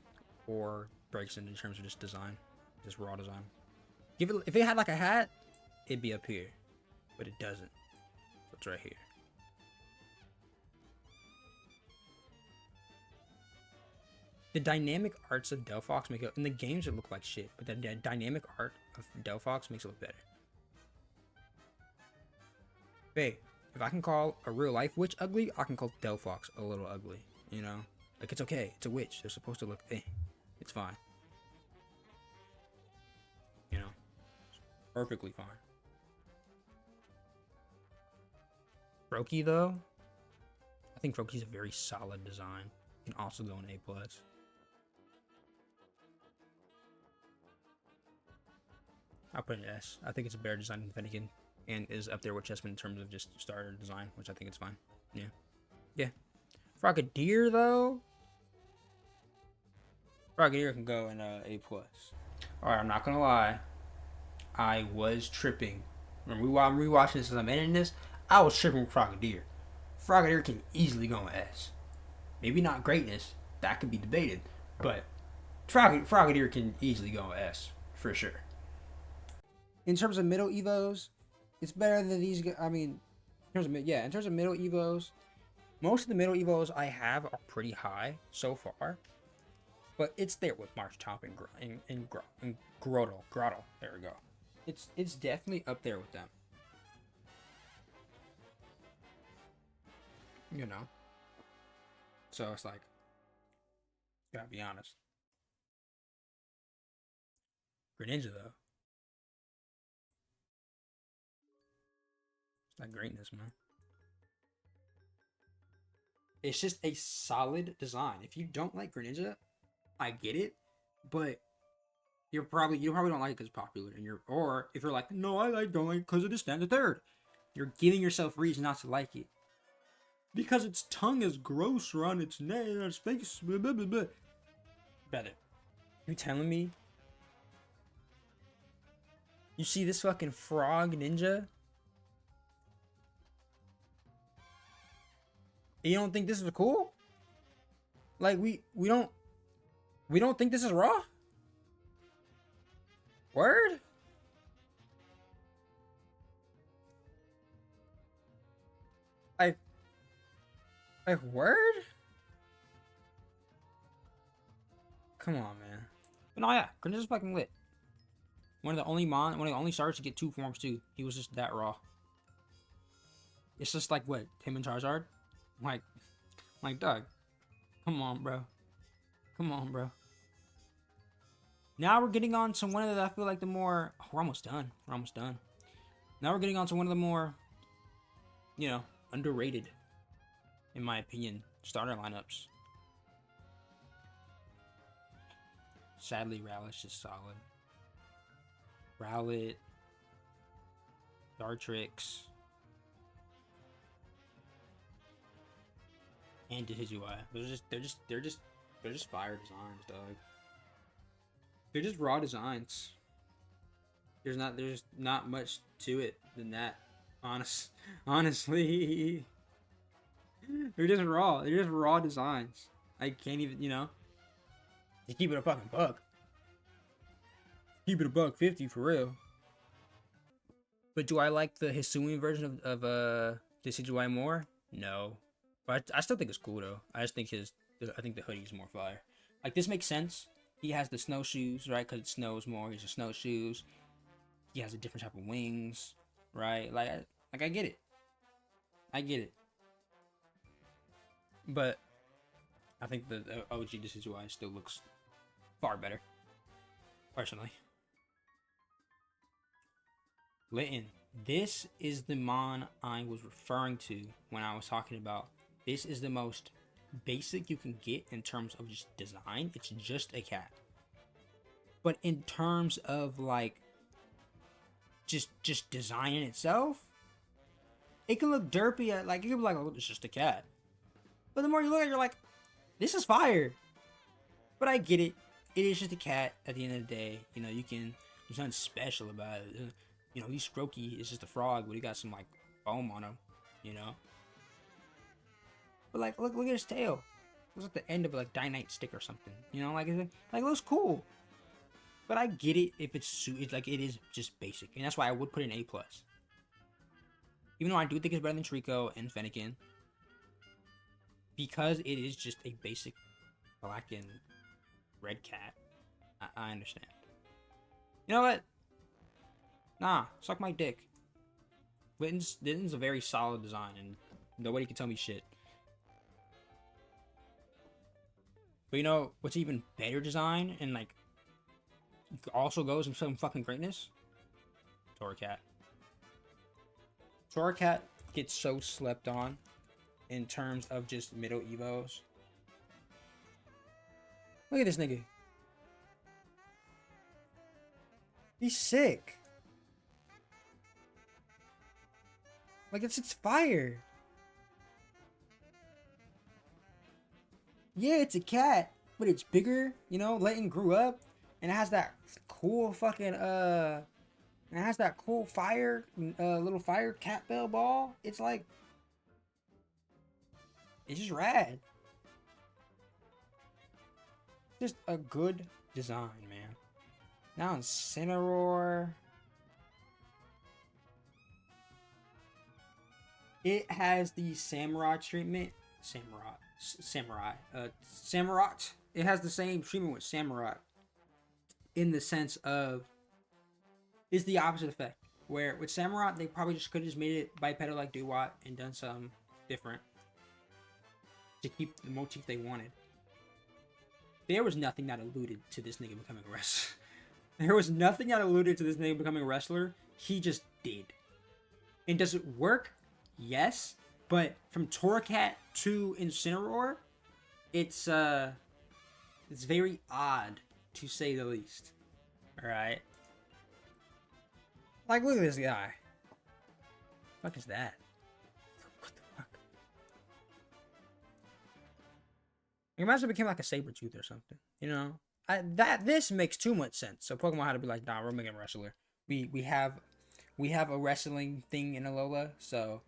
or Braixen in terms of just design. Just raw design. Give it, if it had like a hat, it'd be up here. But it doesn't. So it's right here. The dynamic arts of Delphox make it, in the games it look like shit, but the dynamic art of Delphox makes it look better. Hey, if I can call a real life witch ugly, I can call Delphox a little ugly, you know? Like, it's okay, it's a witch, they're supposed to look, it's fine. You know? It's perfectly fine. Froakie, though, I think Froakie's a very solid design. Can also go an A+. I'll put an S. I think it's a better design than Fennekin, and is up there with Chessman in terms of just starter design, which I think it's fine. Yeah. Frogadier, though. Frogadier can go in A+. Alright, I'm not gonna lie. I was tripping. While I'm rewatching this as I'm editing this, I was tripping with Frogadier. Frogadier can easily go in S. Maybe not greatness. That could be debated. But Frogadier can easily go in S. For sure. In terms of middle evos, it's better than these guys. I mean, in terms of middle evos, most of the middle evos I have are pretty high so far. But it's there with Marshtomp and Grottle. There we go. It's definitely up there with them. You know? So it's like, gotta be honest. Greninja, though. It's not greatness, man. It's just a solid design. If you don't like Greninja, I get it, but you probably don't like it because it's popular, or if you're like, no, I don't like it because it stands a third. You're giving yourself reason not to like it because its tongue is gross around its neck, its face, blah blah blah blah. Brother, you telling me you see this fucking frog ninja? You don't think this is cool? Like we don't think this is raw? Word? Like word? Come on, man. But no, yeah, Greninja's fucking lit. One of the only starters to get 2 forms too. He was just that raw. It's just like what, him and Charizard? Like dog. Come on, bro. Come on, bro. Now we're getting on to one of the, I feel like the more, we're almost done. Now we're getting on to one of the more, you know, underrated, in my opinion, starter lineups. Sadly, Rowlet's just solid. Rowlet, Dartrix, and Decidueye. They're just fire designs, dog. They're just raw designs. There's not much to it than that. Honestly. They're just raw. They're just raw designs. I can't even, you know. You keep it a fucking buck. Keep it a buck 50 for real. But do I like the Hisuian version of Decidueye more? No. But I still think it's cool though. I think the hoodie's more fire. Like, this makes sense. He has the snowshoes, right? Because it snows more. He has the snowshoes. He has a different type of wings, right? Like I get it. But I think the OG Decidueye still looks far better, personally. Litten, this is the mon I was referring to when I was talking about this is the most basic you can get in terms of just design. It's just a cat. But in terms of like just design in itself, it can look derpy at like you can be like, oh, it's just a cat. But the more you look at it, you're like, this is fire. But I get it. It is just a cat at the end of the day. You know, there's nothing special about it. You know, at least Strokey is just a frog, but he got some like foam on him, you know. But like, look at his tail. It looks like the end of like Dynite stick or something, you know. Like it looks cool. But I get it if it's like it is just basic, and that's why I would put it an A+. Even though I do think it's better than Trico and Fennekin, because it is just a basic black and red cat. I understand. You know what? Nah, suck my dick. Litten's a very solid design, and nobody can tell me shit. But you know what's even better design and like also goes in some fucking greatness? Torracat. Torracat gets so slept on in terms of just middle evos. Look at this nigga. He's sick. Like it's fire. Yeah, it's a cat, but it's bigger. You know, Leighton grew up, and it has that cool fucking it has that cool fire, little fire cat bell ball. It's like, it's just rad. Just a good design, man. Now Incineroar. It has the Samurai treatment. Samurai. It has the same treatment with Samurai. In the sense of, it's the opposite effect. Where with Samurai, they probably just could have just made it bipedal like Dewott and done something different to keep the motif they wanted. There was nothing that alluded to this nigga becoming a wrestler. There was nothing that alluded to this nigga becoming a wrestler. He just did. And does it work? Yes. But from Torracat to Incineroar, it's very odd, to say the least. Alright? Like, look at this guy. What the fuck is that? What the fuck? Imagine it became like a Sabretooth or something. You know? This makes too much sense. So Pokemon had to be like, nah, we're making a wrestler. We have a wrestling thing in Alola, so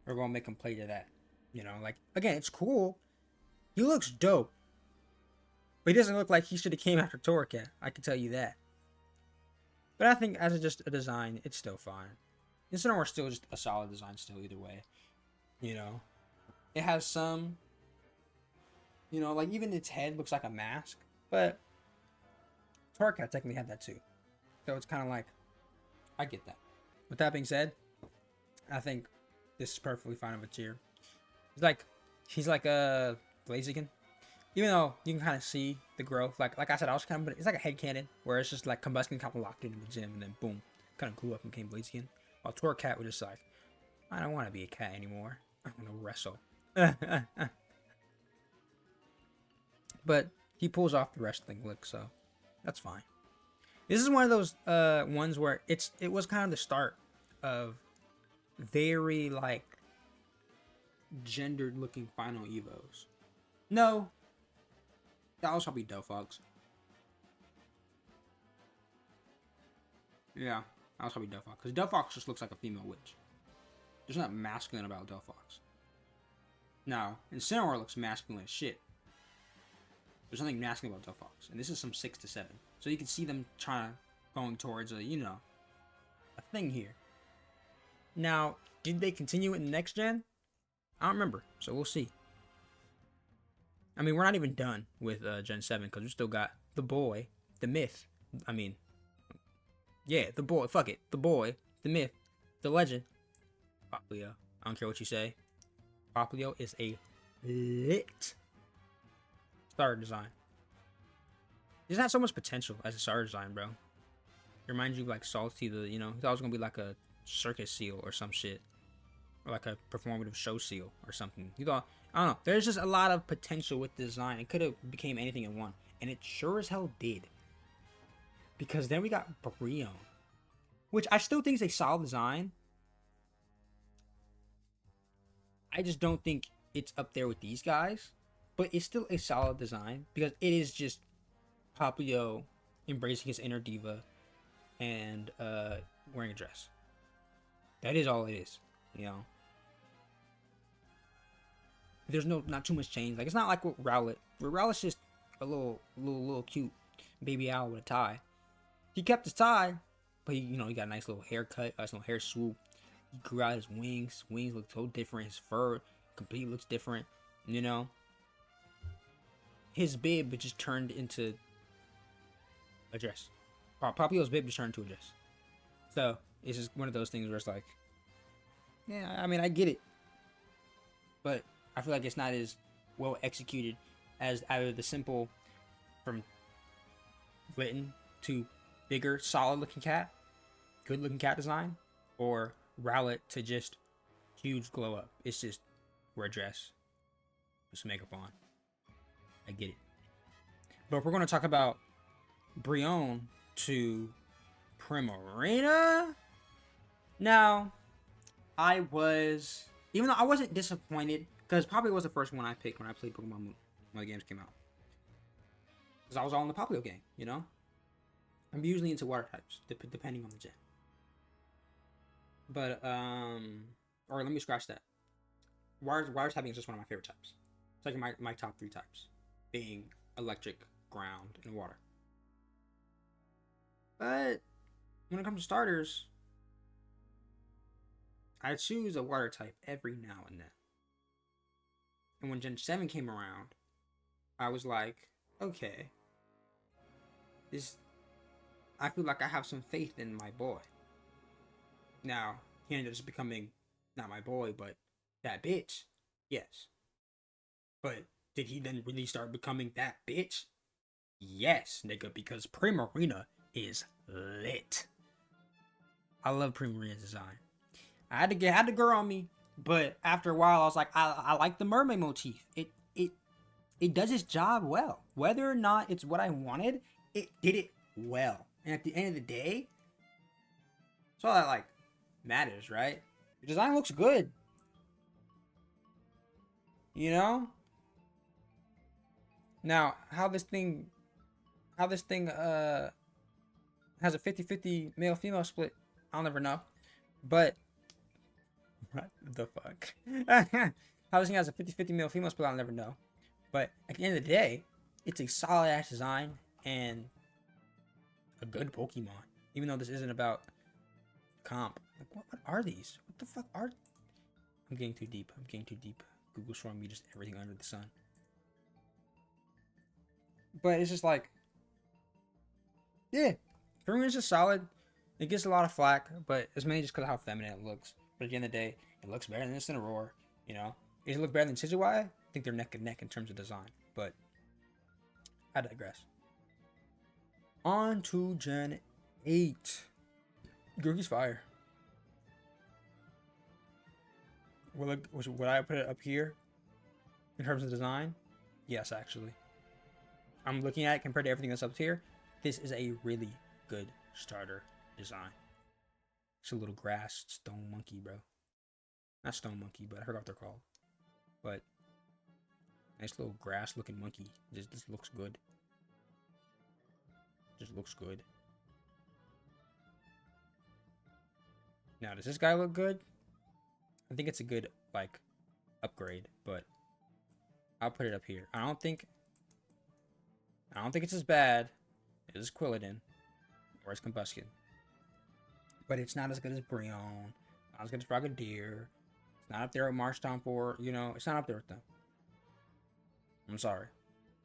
we're gonna make him play to that. You know, like, again, it's cool. He looks dope. But he doesn't look like he should have came after Torracat. I can tell you that. But I think as just a design, it's still fine. Incineroar still just a solid design still either way. You know? It has some, you know, like even its head looks like a mask. But Torracat technically had that too. So it's kind of like, I get that. With that being said, I think this is perfectly fine of a tier. He's like a Blaziken. Even though you can kind of see the growth, like I said, I was kind of, it's like a head cannon where it's just like Combustion kind of locked into the gym and then boom, kind of grew up and became Blaziken. While Torracat was just like, I don't want to be a cat anymore. I want to wrestle. But he pulls off the wrestling look, so that's fine. This is one of those ones where it was kind of the start of very like gendered looking final evos. No. That was probably Delphox. Yeah, that was probably Delphox. Because Delphox just looks like a female witch. There's nothing masculine about Delphox. Now, Incineroar looks masculine as shit. There's nothing masculine about Delphox. And this is some 6 to 7. So you can see them going towards a, you know, a thing here. Now, did they continue it in the next gen? I don't remember. So we'll see. I mean, we're not even done with Gen 7 because we still got the boy, the myth. I mean, yeah, the boy. Fuck it. The boy, the myth, the legend. Popplio. I don't care what you say. Popplio is a lit Starter design. It doesn't have so much potential as a starter design, bro. It reminds you of like Salty, the, you know, he thought it was gonna be like a circus seal or some shit. Or like a performative show seal or something. You thought, I don't know. There's just a lot of potential with design. It could have became anything it wanted. And it sure as hell did. Because then we got Brion. Which I still think is a solid design. I just don't think it's up there with these guys. But it's still a solid design. Because it is just Papio embracing his inner diva. And wearing a dress. That is all it is. You know. There's not too much change. Like, it's not like with Rowlet. Where Rowlet's just a little cute baby owl with a tie. He kept his tie, but he got a nice little haircut, nice little hair swoop. He grew out his wings. Wings look so different. His fur completely looks different. You know, his bib just turned into a dress. Papio's bib just turned into a dress. So it's just one of those things where it's like, yeah, I mean, I get it, but I feel like it's not as well executed as either the simple from Litten to bigger, solid looking cat, good looking cat design, or Rowlet to just huge glow up. It's just wear a dress, put some makeup on. I get it. But we're going to talk about Brion to Primarina. Now, even though I wasn't disappointed, because probably was the first one I picked when I played Pokemon when the games came out. Because I was all in the Papio game, you know? I'm usually into water types, depending on the gen. But, or let me scratch that. Water typing is just one of my favorite types. It's like my top 3 types, being electric, ground, and water. But when it comes to starters, I choose a water type every now and then. And when Gen 7 came around, I was like, okay, I feel like I have some faith in my boy. Now, he ended up just becoming not my boy, but that bitch. Yes. But did he then really start becoming that bitch? Yes, nigga, because Primarina is lit. I love Primarina's design. I had the girl on me, but after a while, I was like, I like the mermaid motif. It does its job well. Whether or not it's what I wanted, it did it well. And at the end of the day, that's all that like matters, right? The design looks good. You know? Now, how this thing has a 50-50 male-female split, I'll never know. But what the fuck? How this thing has a 50-50 male-female split, I'll never know. But at the end of the day, it's a solid ass design and a good Pokemon. Even though this isn't about comp. Like, what are these? What the fuck are... I'm getting too deep. Google's showing me just everything under the sun. But it's just like... yeah. Primarina's just solid. It gets a lot of flack, but it's mainly just because of how feminine it looks. But at the end of the day, it looks better than Incineroar, you know? Does it look better than Decidueye? I think they're neck and neck in terms of design, but I digress. On to Gen 8. Grookey's fire. Would I put it up here in terms of design? Yes, actually. I'm looking at it compared to everything that's up here. This is a really good starter design. It's a little grass stone monkey, bro. Not stone monkey, but I forgot what they're called. But nice little grass looking monkey. Just looks good. Just looks good. Now, does this guy look good? I think it's a good like upgrade, but I'll put it up here. I don't think it's as bad as Quilladin or as Combustion. But it's not as good as Brion. Not as good as Frogadier. It's not up there with Marshtomp or, it's not up there with them. I'm sorry.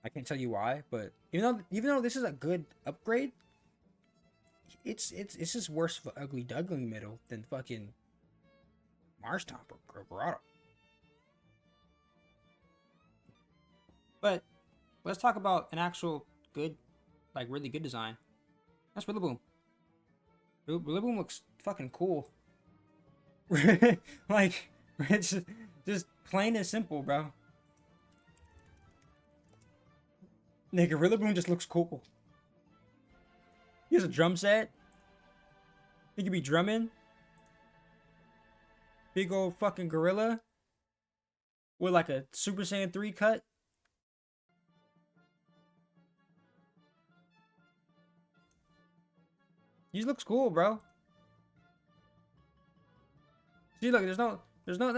I can't tell you why, but even though this is a good upgrade, it's just worse for Ugly Duckling middle than fucking Marshtomp or Grotto. But Let's talk about an actual good, like really good design. That's Rillaboom. Rillaboom looks fucking cool. Like, it's just plain and simple, bro. Nigga, Rillaboom just looks cool. He has a drum set. He could be drumming. Big old fucking gorilla. With like a Super Saiyan 3 cut. He just looks cool, bro. See, look, there's not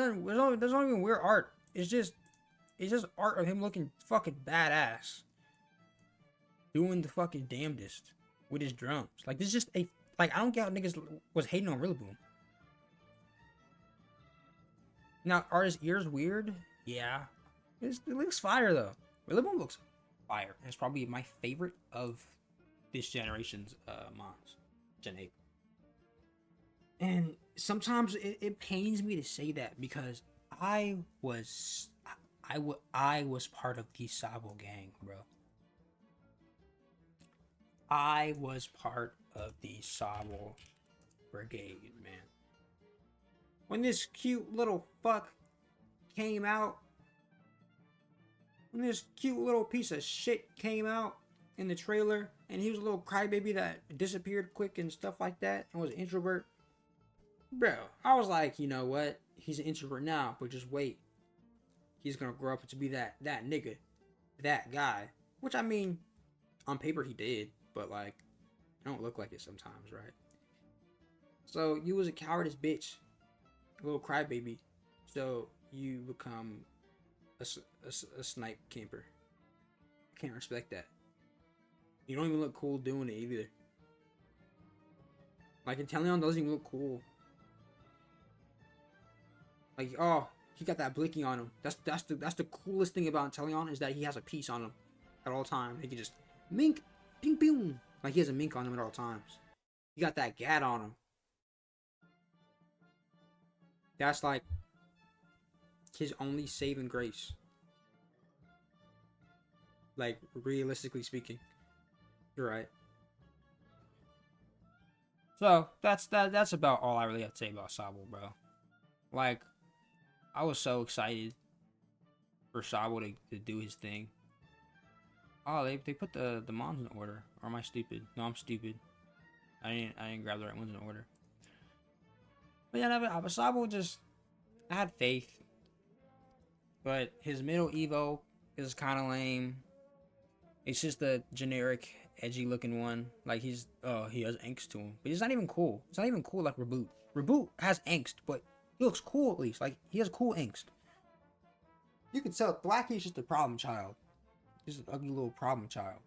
even weird art. It's just art of him looking fucking badass. Doing the fucking damnedest with his drums. Like, this is just a, like, I don't get how niggas was hating on Rillaboom. Now, are his ears weird? Yeah. It looks fire, though. Rillaboom looks fire. It's probably my favorite of this generation's mons. Gen 8. And sometimes it pains me to say that because I was part of the Sabo gang, bro. I was part of the Sabo brigade, man. When this cute little fuck came out, when this cute little piece of shit came out in the trailer, and he was a little crybaby that disappeared quick and stuff like that, and was an introvert, bro, I was like, you know what? He's an introvert now, but just wait. He's gonna grow up to be that nigga, that guy. Which, I mean, on paper he did, but like, it don't look like it sometimes, right? So you was a cowardice bitch, a little crybaby. So you become a snipe camper. I can't respect that. You don't even look cool doing it either. Like, Inteleon doesn't even look cool. Like, oh, he got that blinking on him. That's the coolest thing about Inteleon, is that he has a piece on him at all times. He can just mink, ping, ping. Like, he has a mink on him at all times. He got that gat on him. That's like his only saving grace. Like, realistically speaking. You're right. So that's about all I really have to say about Sabo, bro. Like, I was so excited for Sabo to do his thing. Oh, they put the mons in order. Or am I stupid? No, I'm stupid. I didn't grab the right ones in order. But yeah, no, Sabo just, I had faith. But his middle Evo is kind of lame. It's just a generic, edgy looking one. Like, he has angst to him. But he's not even cool. It's not even cool like Reboot. Reboot has angst, but he looks cool at least. Like, he has cool angst. You can tell Blacky's just a problem child. Just an ugly little problem child.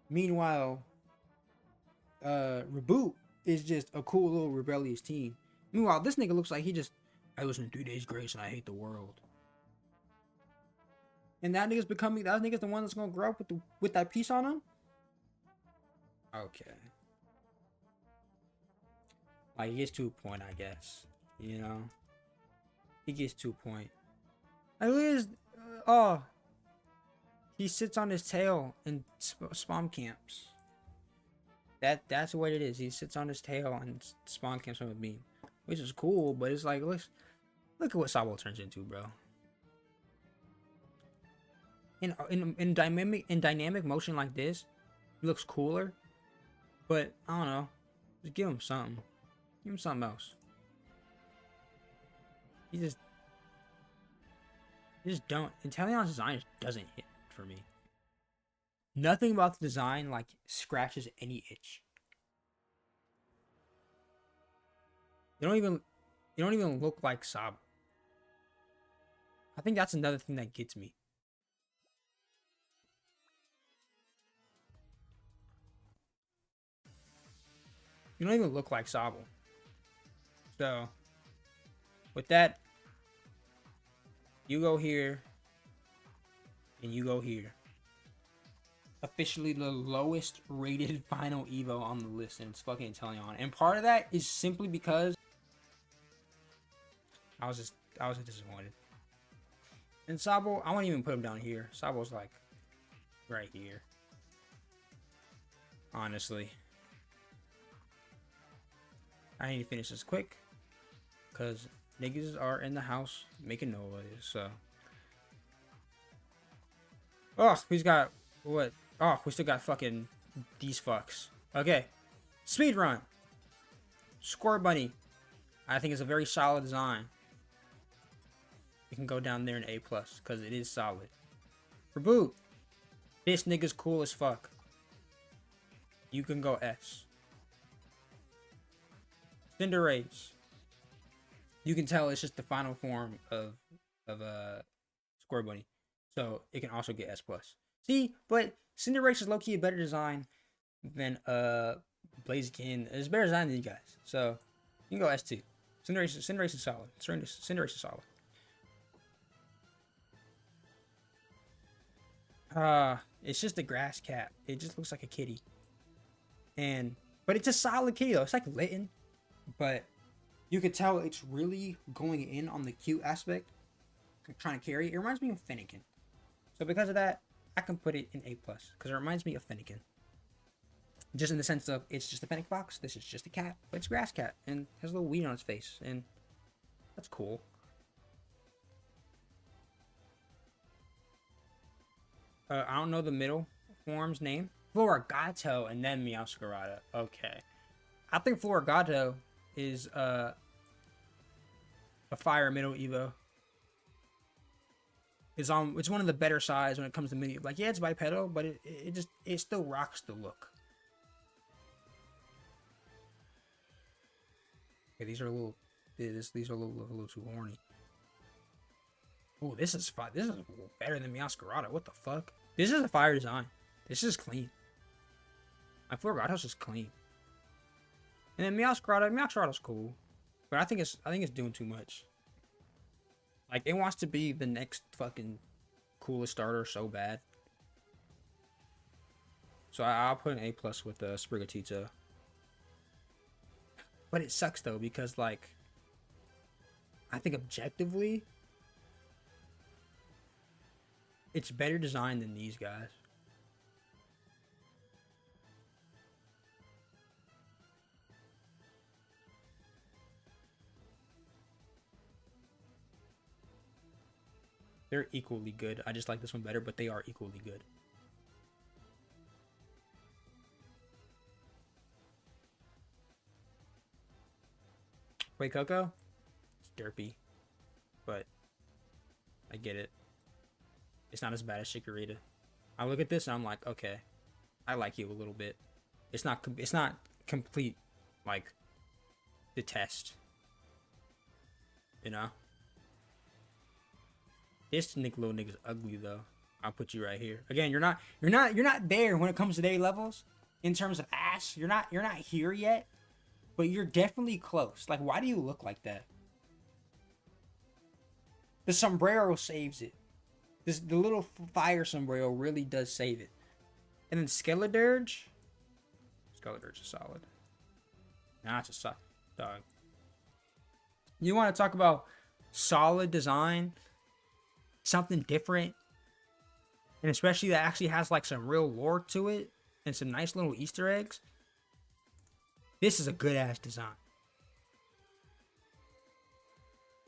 Meanwhile, Reboot is just a cool little rebellious teen. Meanwhile, this nigga looks like I listen to 3 Days Grace and I hate the world. And that nigga's the one that's gonna grow up with that piece on him? Okay. Like, he gets to a point, I guess. You know? He gets to a point. Like, look at his, he sits on his tail in spawn camps. That's what it is. He sits on his tail and spawn camps with me. Which is cool, but it's like, look at what Sabo turns into, bro. In dynamic motion like this, he looks cooler. But I don't know. Just give him something. Give him something else. He just don't. Inteleon's design just doesn't hit for me. Nothing about the design like scratches any itch. You don't even look like Sabo. I think that's another thing that gets me. You don't even look like Sabo. So, with that, you go here, and you go here. Officially the lowest rated final Evo on the list, and it's fucking Inteleon. And part of that is simply because I was disappointed. And Sabo, I won't even put him down here. Sabo's like right here. Honestly. I need to finish this quick. Because niggas are in the house making noise, so. Oh, he's got what? Oh, we still got fucking these fucks. Okay. Speed run. Squirt Bunny. I think it's a very solid design. You can go down there in A+, because it is solid. For boot. This nigga's cool as fuck. You can go S. Cinderace. You can tell it's just the final form of Squirt Bunny. So it can also get S+. See, but Cinderace is low-key a better design than Blaziken. It's a better design than you guys. So you can go S2. Cinderace is solid. Cinderace is solid. It's just a grass cat. It just looks like a kitty. But it's a solid kitty though. It's like Litten, but you could tell it's really going in on the cute aspect. Trying to carry it. It reminds me of Finnegan. So because of that, I can put it in A+, because it reminds me of Finnegan. Just in the sense of, it's just a Fennec Fox, this is just a cat, but it's a grass cat, and has a little weed on its face, and that's cool. I don't know the middle form's name. Florigato, and then Meowscarada. Okay. I think Florigato is, a fire middle Evo. It's one of the better size when it comes to mini. Like, yeah, it's bipedal, but it still rocks the look. Okay, these are a little too horny. Oh, this is fine. This is better than Meowscarada. What the fuck? This is a fire design. This is clean. My Florigato's just clean. And then Meowscarada's cool, but I think it's doing too much. Like, it wants to be the next fucking coolest starter so bad. So I'll put an A+ with Sprigatito. But it sucks though, because like, I think objectively, it's better designed than these guys. They're equally good. I just like this one better, but they are equally good. Wait, Coco? It's derpy, but I get it. It's not as bad as Chikorita. I look at this and I'm like, okay, I like you a little bit. It's not complete, like, detest. You know? This little nigga's ugly though. I'll put you right here. Again, you're not there when it comes to their levels in terms of ass. You're not here yet, but you're definitely close. Like, why do you look like that? The sombrero saves it. The little fire sombrero really does save it. And then Skeledirge. Skeledirge is solid. Nah, it's a solid dog. You want to talk about solid design? Something different, and especially that actually has like some real lore to it and some nice little Easter eggs. This is a good ass design.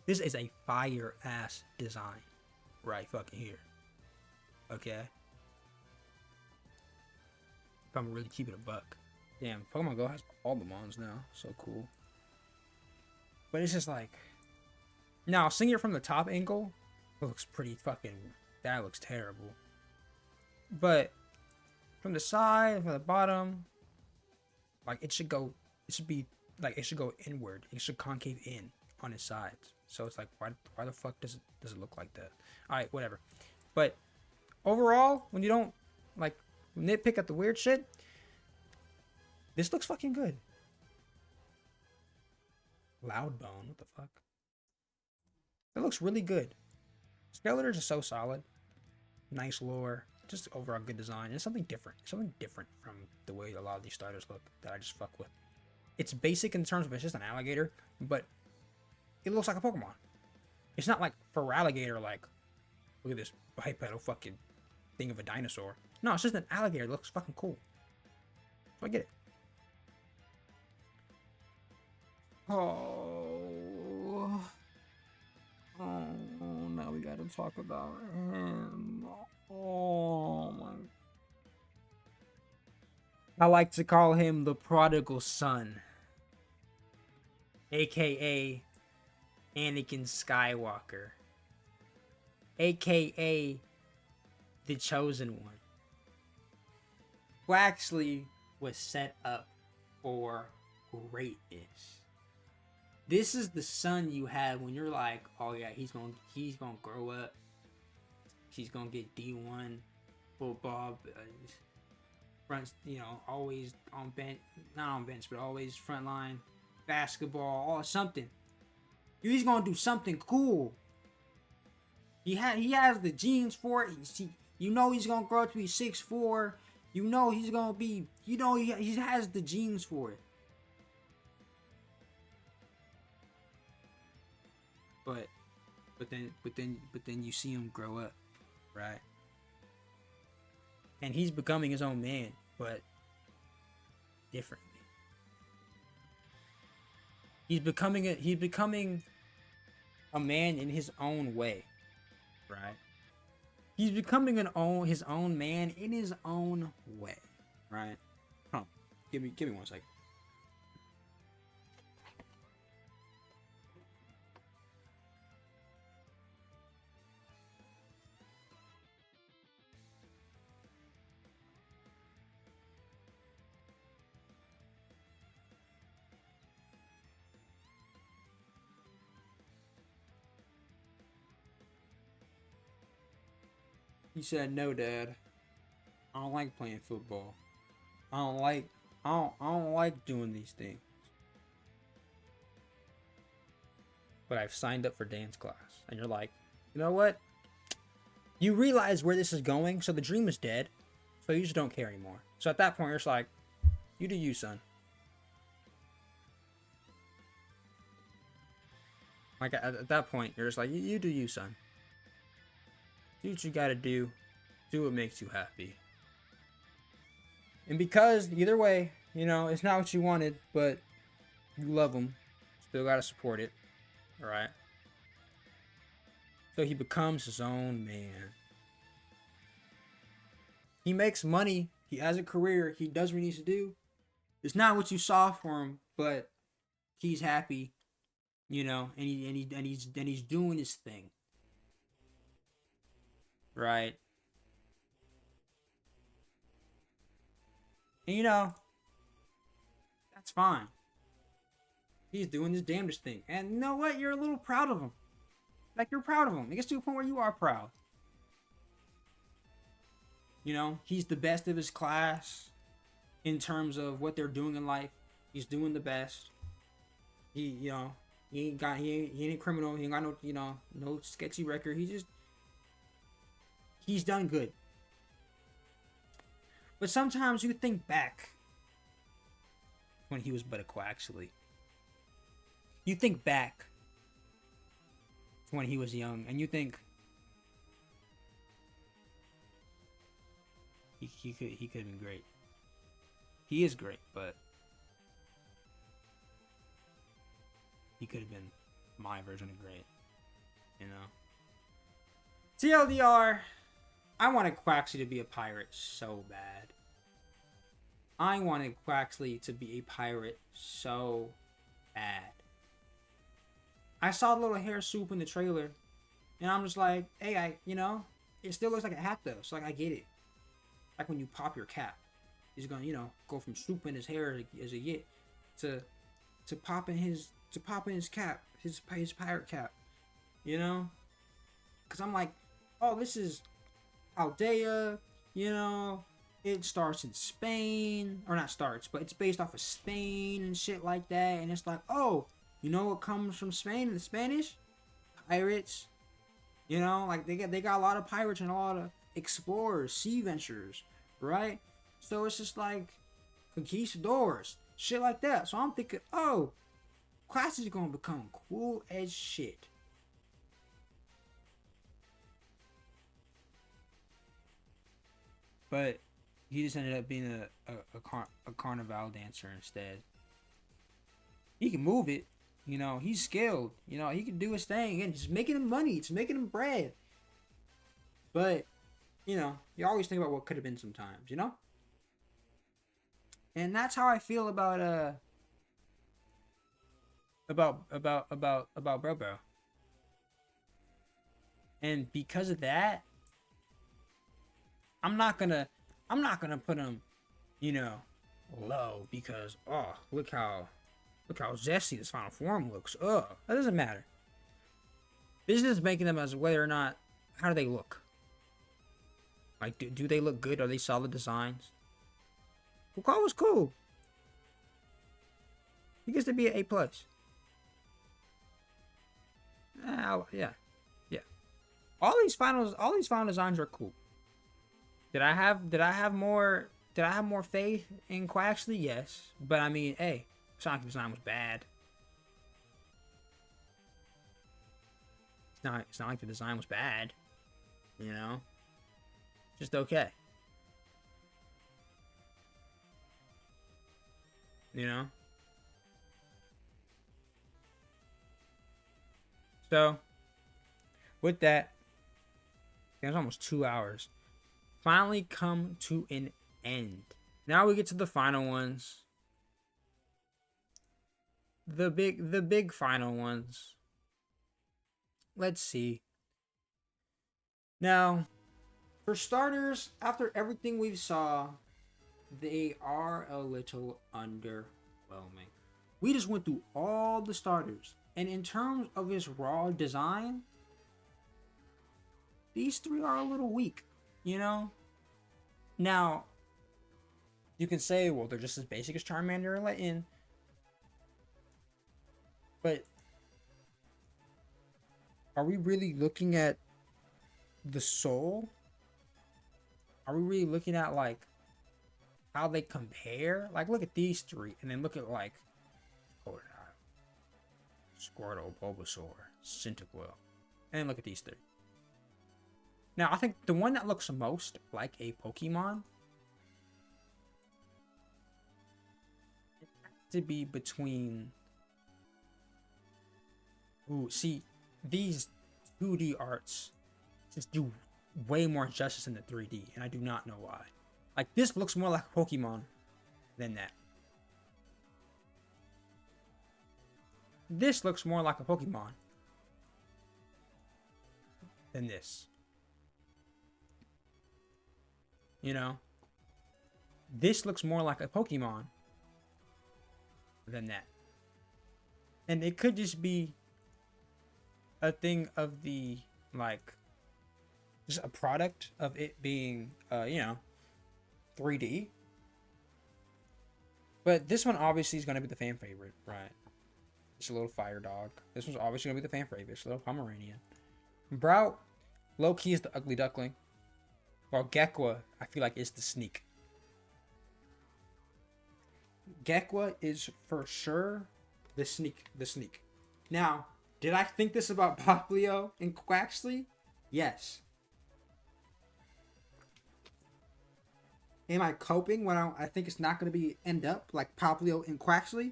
This is a fire ass design right fucking here. Okay, if I'm really keeping a buck. Damn, Pokemon Go has all the mons now. So cool. But it's just like, now seeing it from the top angle, it looks pretty fucking, that looks terrible. But from the side, from the bottom, like it should go inward. It should concave in on its sides. So it's like, why the fuck does it look like that? Alright, whatever. But overall, when you don't like nitpick at the weird shit, this looks fucking good. Loudbone, what the fuck? It looks really good. Skeletors are so solid. Nice lore. Just overall good design. It's something different. Something different from the way a lot of these starters look that I just fuck with. It's basic in terms of it's just an alligator, but it looks like a Pokemon. It's not like Feraligatr, like, look at this bipedal fucking think of a dinosaur. No, it's just an alligator that looks fucking cool. So I get it. Oh, now we gotta talk about him. Oh my. I like to call him the prodigal son, aka Anakin Skywalker, aka the chosen one, who actually was set up for greatness. This is the son you have when you're like, oh yeah, he's gonna grow up. He's gonna get D1 football, front, always on bench, not on bench, but always front line, basketball, or something. He's gonna do something cool. He has the genes for it. He's gonna grow up to be 6'4". He's gonna be. He has the genes for it. But then you see him grow up, right? And he's becoming his own man, but differently. He's becoming a man in his own way, right? He's becoming his own man in his own way, right? Hold on. Give me 1 second. He said, "No, Dad. I don't like playing football. I don't like doing these things. But I've signed up for dance class." And you're like, you know what? You realize where this is going, so the dream is dead. So you just don't care anymore. So at that point, you're just like, you do you, son. Like at that point, you're just like, you do you, son. Do what you gotta do. Do what makes you happy. And because either way, it's not what you wanted, but you love him, still gotta support it. Alright? So he becomes his own man. He makes money. He has a career. He does what he needs to do. It's not what you saw for him, but he's happy, and he's doing his thing. Right? And that's fine. He's doing his damnedest thing. And you know what? You're a little proud of him. Like, you're proud of him. It gets to a point where you are proud. He's the best of his class in terms of what they're doing in life. He's doing the best. He ain't a criminal. He ain't got no sketchy record. He's done good. But sometimes you think back when he was but a quacksley. You think back to when he was young, and you think he could have been great. He is great, but he could have been my version of great. TLDR, I wanted Quaxley to be a pirate so bad. I wanted Quaxley to be a pirate so bad. I saw the little hair soup in the trailer, and I'm just like, hey, it still looks like a hat though, so like I get it. Like when you pop your cap, he's gonna, go from soup in his hair as a yit to popping his cap, his pirate cap, Because I'm like, oh, this is Aldea, it starts in Spain, or not starts, but it's based off of Spain and shit like that, and it's like, oh, you know what comes from Spain in the Spanish? Pirates. Like they got a lot of pirates and a lot of explorers, sea ventures, right? So it's just like conquistadors, shit like that. So I'm thinking, oh, class is gonna become cool as shit. but he just ended up being a carnival dancer instead. He can move it, you know. He's skilled, you know. He can do his thing, and it's making him money. It's making him bread. But you know, you always think about what could have been sometimes, you know. And that's how I feel about Bro Bro. And because of that, I'm not gonna put him, you know, low because look how zesty this final form looks. That doesn't matter. This is making them as whether or not, how do they look? Like, do they look good? Are they solid designs? Kukal was cool. He gets to be an A+. Yeah. All these final designs are cool. Did I have more faith in Quaxley? Yes. But I mean, hey, Sonic design was bad. It's not like the design was bad. You know? Just okay. You know? So, with that, it was almost 2 hours. Finally come to an end. Now we get to the final ones. The big final ones. Let's see. Now, for starters, after everything we saw, they are a little underwhelming. We just went through all the starters. And in terms of his raw design, these three are a little weak, you know? Now, you can say, well, they're just as basic as Charmander and Litten. But are we really looking at the soul? Are we really looking at, like, how they compare? Like, look at these three, and then look at, like, Squirtle, Bulbasaur, Cyndaquil, and then look at these three. Now, I think the one that looks most like a Pokemon has to be between... Ooh, see, these 2D arts just do way more justice than the 3D, and I do not know why. Like, this looks more like a Pokemon than that. This looks more like a Pokemon than this. You know? This looks more like a Pokemon than that. And it could just be a thing of the, like, just a product of it being, you know, 3D. But this one obviously is going to be the fan favorite, right? It's a little fire dog. This one's obviously going to be the fan favorite. It's a little Pomeranian. Brout, low-key is the ugly duckling. While Gekwa, I feel like, is the sneak. Gekwa is for sure the sneak. Now, did I think this about Poplio and Quaxley? Yes. Am I coping when I think it's not going to be end up like Poplio and Quaxley?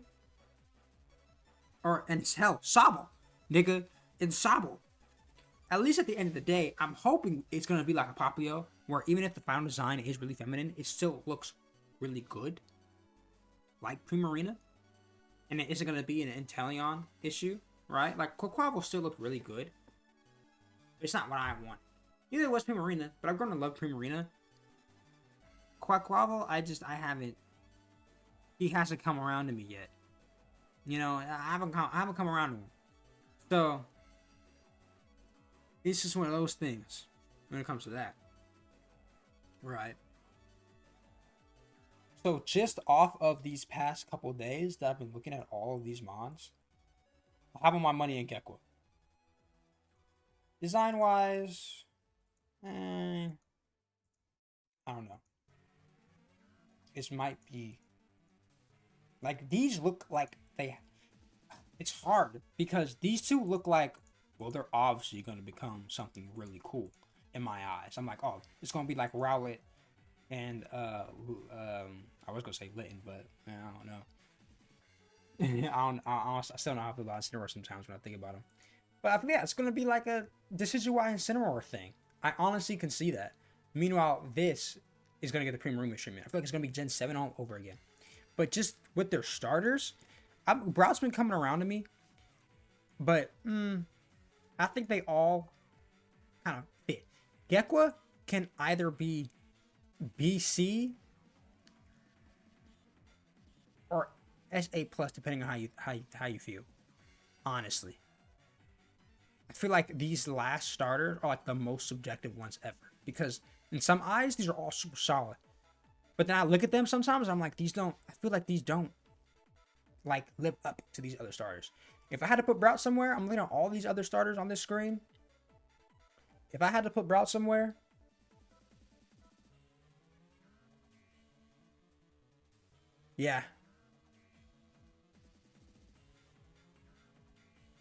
Or, and hell, Sobble. Nigga, and Sobble. At least at the end of the day, I'm hoping it's going to be like a Poplio, where even if the final design is really feminine, it still looks really good. Like Primarina. And it isn't going to be an Inteleon issue, right? Like, Quaquaval still look really good. It's not what I want. Neither was Primarina, but I'm going to love Primarina. Quaquaval, I haven't... He hasn't come around to me yet. You know, I haven't come around to him. So, it's just one of those things when it comes to that. Right. So, just off of these past couple of days that I've been looking at all of these mons, I have my money in Gekwa. Design-wise, I don't know. This might be... Like, these look like they... It's hard, because these two look like, well, they're obviously going to become something really cool in my eyes. I'm like, oh, it's going to be like Rowlet and I was gonna say Litton, but man, I don't know. I still don't know how I feel about Incineroar sometimes when I think about him. But I think yeah, it's gonna be like a decision why Incineroar thing. I honestly can see that. Meanwhile, this is gonna get the Premium Room treatment. I feel like it's gonna be Gen 7 all over again. But just with their starters, Brout's been coming around to me. But I think they all kind of fit. Gekwa can either be BC or SA plus, depending on how you feel. Honestly, I feel like these last starters are like the most subjective ones ever because in some eyes these are all super solid, but then I look at them sometimes I'm like these don't. I feel like these don't like live up to these other starters. If I had to put Brout somewhere, I'm looking at all these other starters on this screen. If I had to put Brout somewhere, yeah,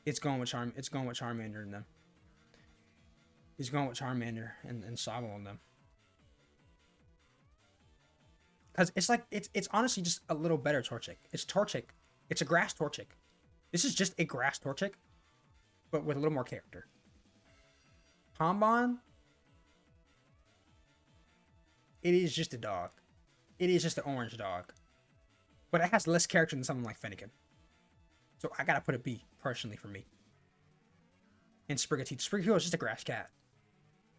it's going with Charm. It's going with Charmander and them. He's going with Charmander and Sobble and them. Because it's like it's honestly just a little better Torchic. It's Torchic. It's a grass Torchic. This is just a grass Torchic, but with a little more character. Pombon, it is just a dog. It is just an orange dog. But it has less character than something like Fennekin. So I gotta put a B, personally, for me. And Sprigatito. Sprigatito is just a grass cat.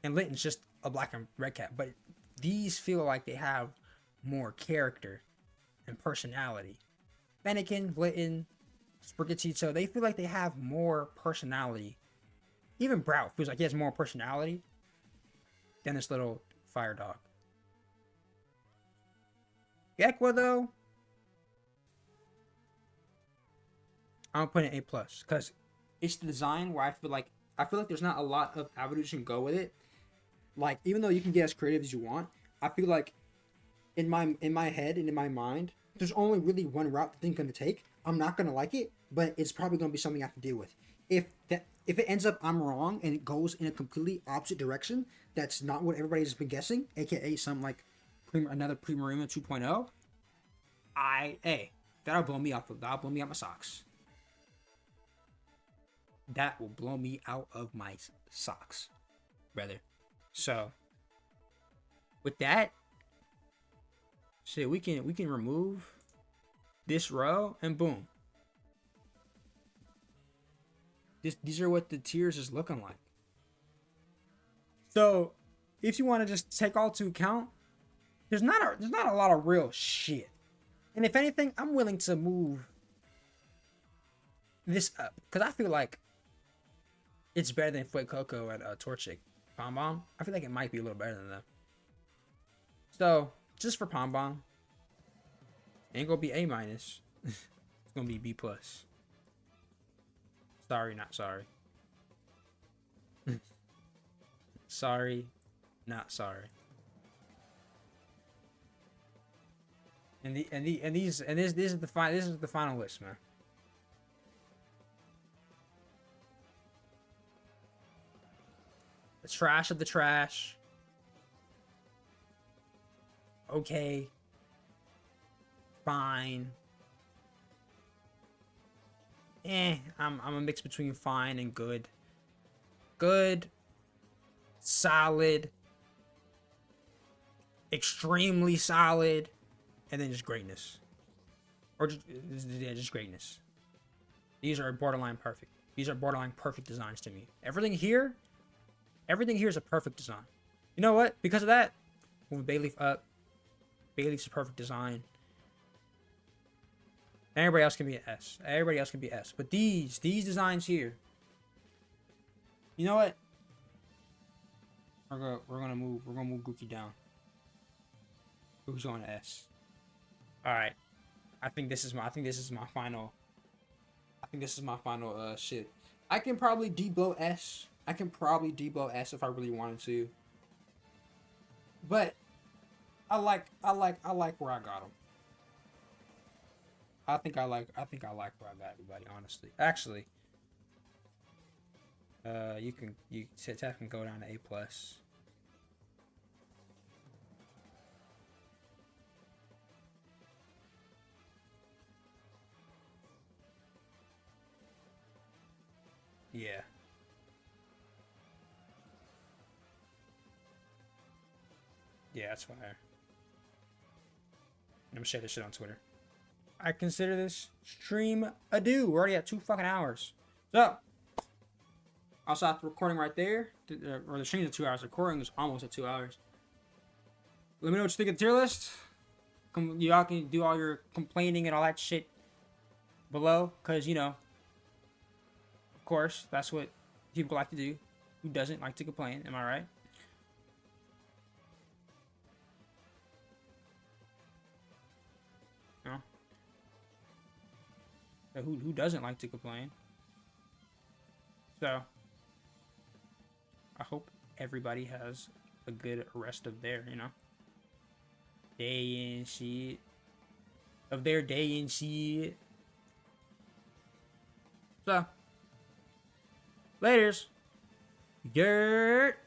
And Litton's just a black and red cat. But these feel like they have more character and personality. Fennekin, Litton, Sprigatito, they feel like they have more personality. Even Brout feels like he has more personality than this little fire dog. Gekwa, though, I'm putting an A plus because it's the design where I feel like there's not a lot of avenues you can go with it. Like even though you can get as creative as you want, I feel like in my head and in my mind, there's only really one route the thing's gonna take. I'm not gonna like it, but it's probably gonna be something I have to deal with. If it ends up I'm wrong and it goes in a completely opposite direction, that's not what everybody's been guessing, aka some like another Primarina 2.0. That'll blow me out. That'll blow me out my socks. That will blow me out of my socks, brother. So with that, shit, we can remove this row and boom. These are what the tiers is looking like. So if you want to just take all to account, there's not a lot of real shit. And if anything, I'm willing to move this up because I feel like it's better than Fuecoco and Torchic. Pombon, I feel like it might be a little better than them. So just for Pombon, ain't gonna be A minus. It's gonna be B plus. Sorry, not sorry. Sorry, not sorry. This is the final list, man. The trash of the trash. Okay. Fine. I'm a mix between fine and good. Good. Solid. Extremely solid. And then just greatness. Or just greatness. These are borderline perfect. These are borderline perfect designs to me. Everything here is a perfect design. You know what? Because of that, move Bayleaf up. Bayleaf's a perfect design. Everybody else can be an S. Everybody else can be S. But these designs here. You know what? We're gonna move Gookie down. Gookie's going to S. Alright. I think this is my final shit. I can probably deblow S. If I really wanted to. But I like where I got him. I think I like where I got everybody, honestly. Actually, you can go down to A plus. Yeah. Yeah, that's fire. I'm gonna share this shit on Twitter. I consider this stream a do. We're already at 2 fucking hours. So, I'll stop the recording right there. Or the stream's at 2 hours. The recording is almost at 2 hours. Let me know what you think of the tier list. Y'all can do all your complaining and all that shit below. Because, you know, of course, that's what people like to do. Who doesn't like to complain? Am I right? No. So who doesn't like to complain? So, I hope everybody has a good rest of their, you know, day and shit. Of their day and shit. So, laters. Gert.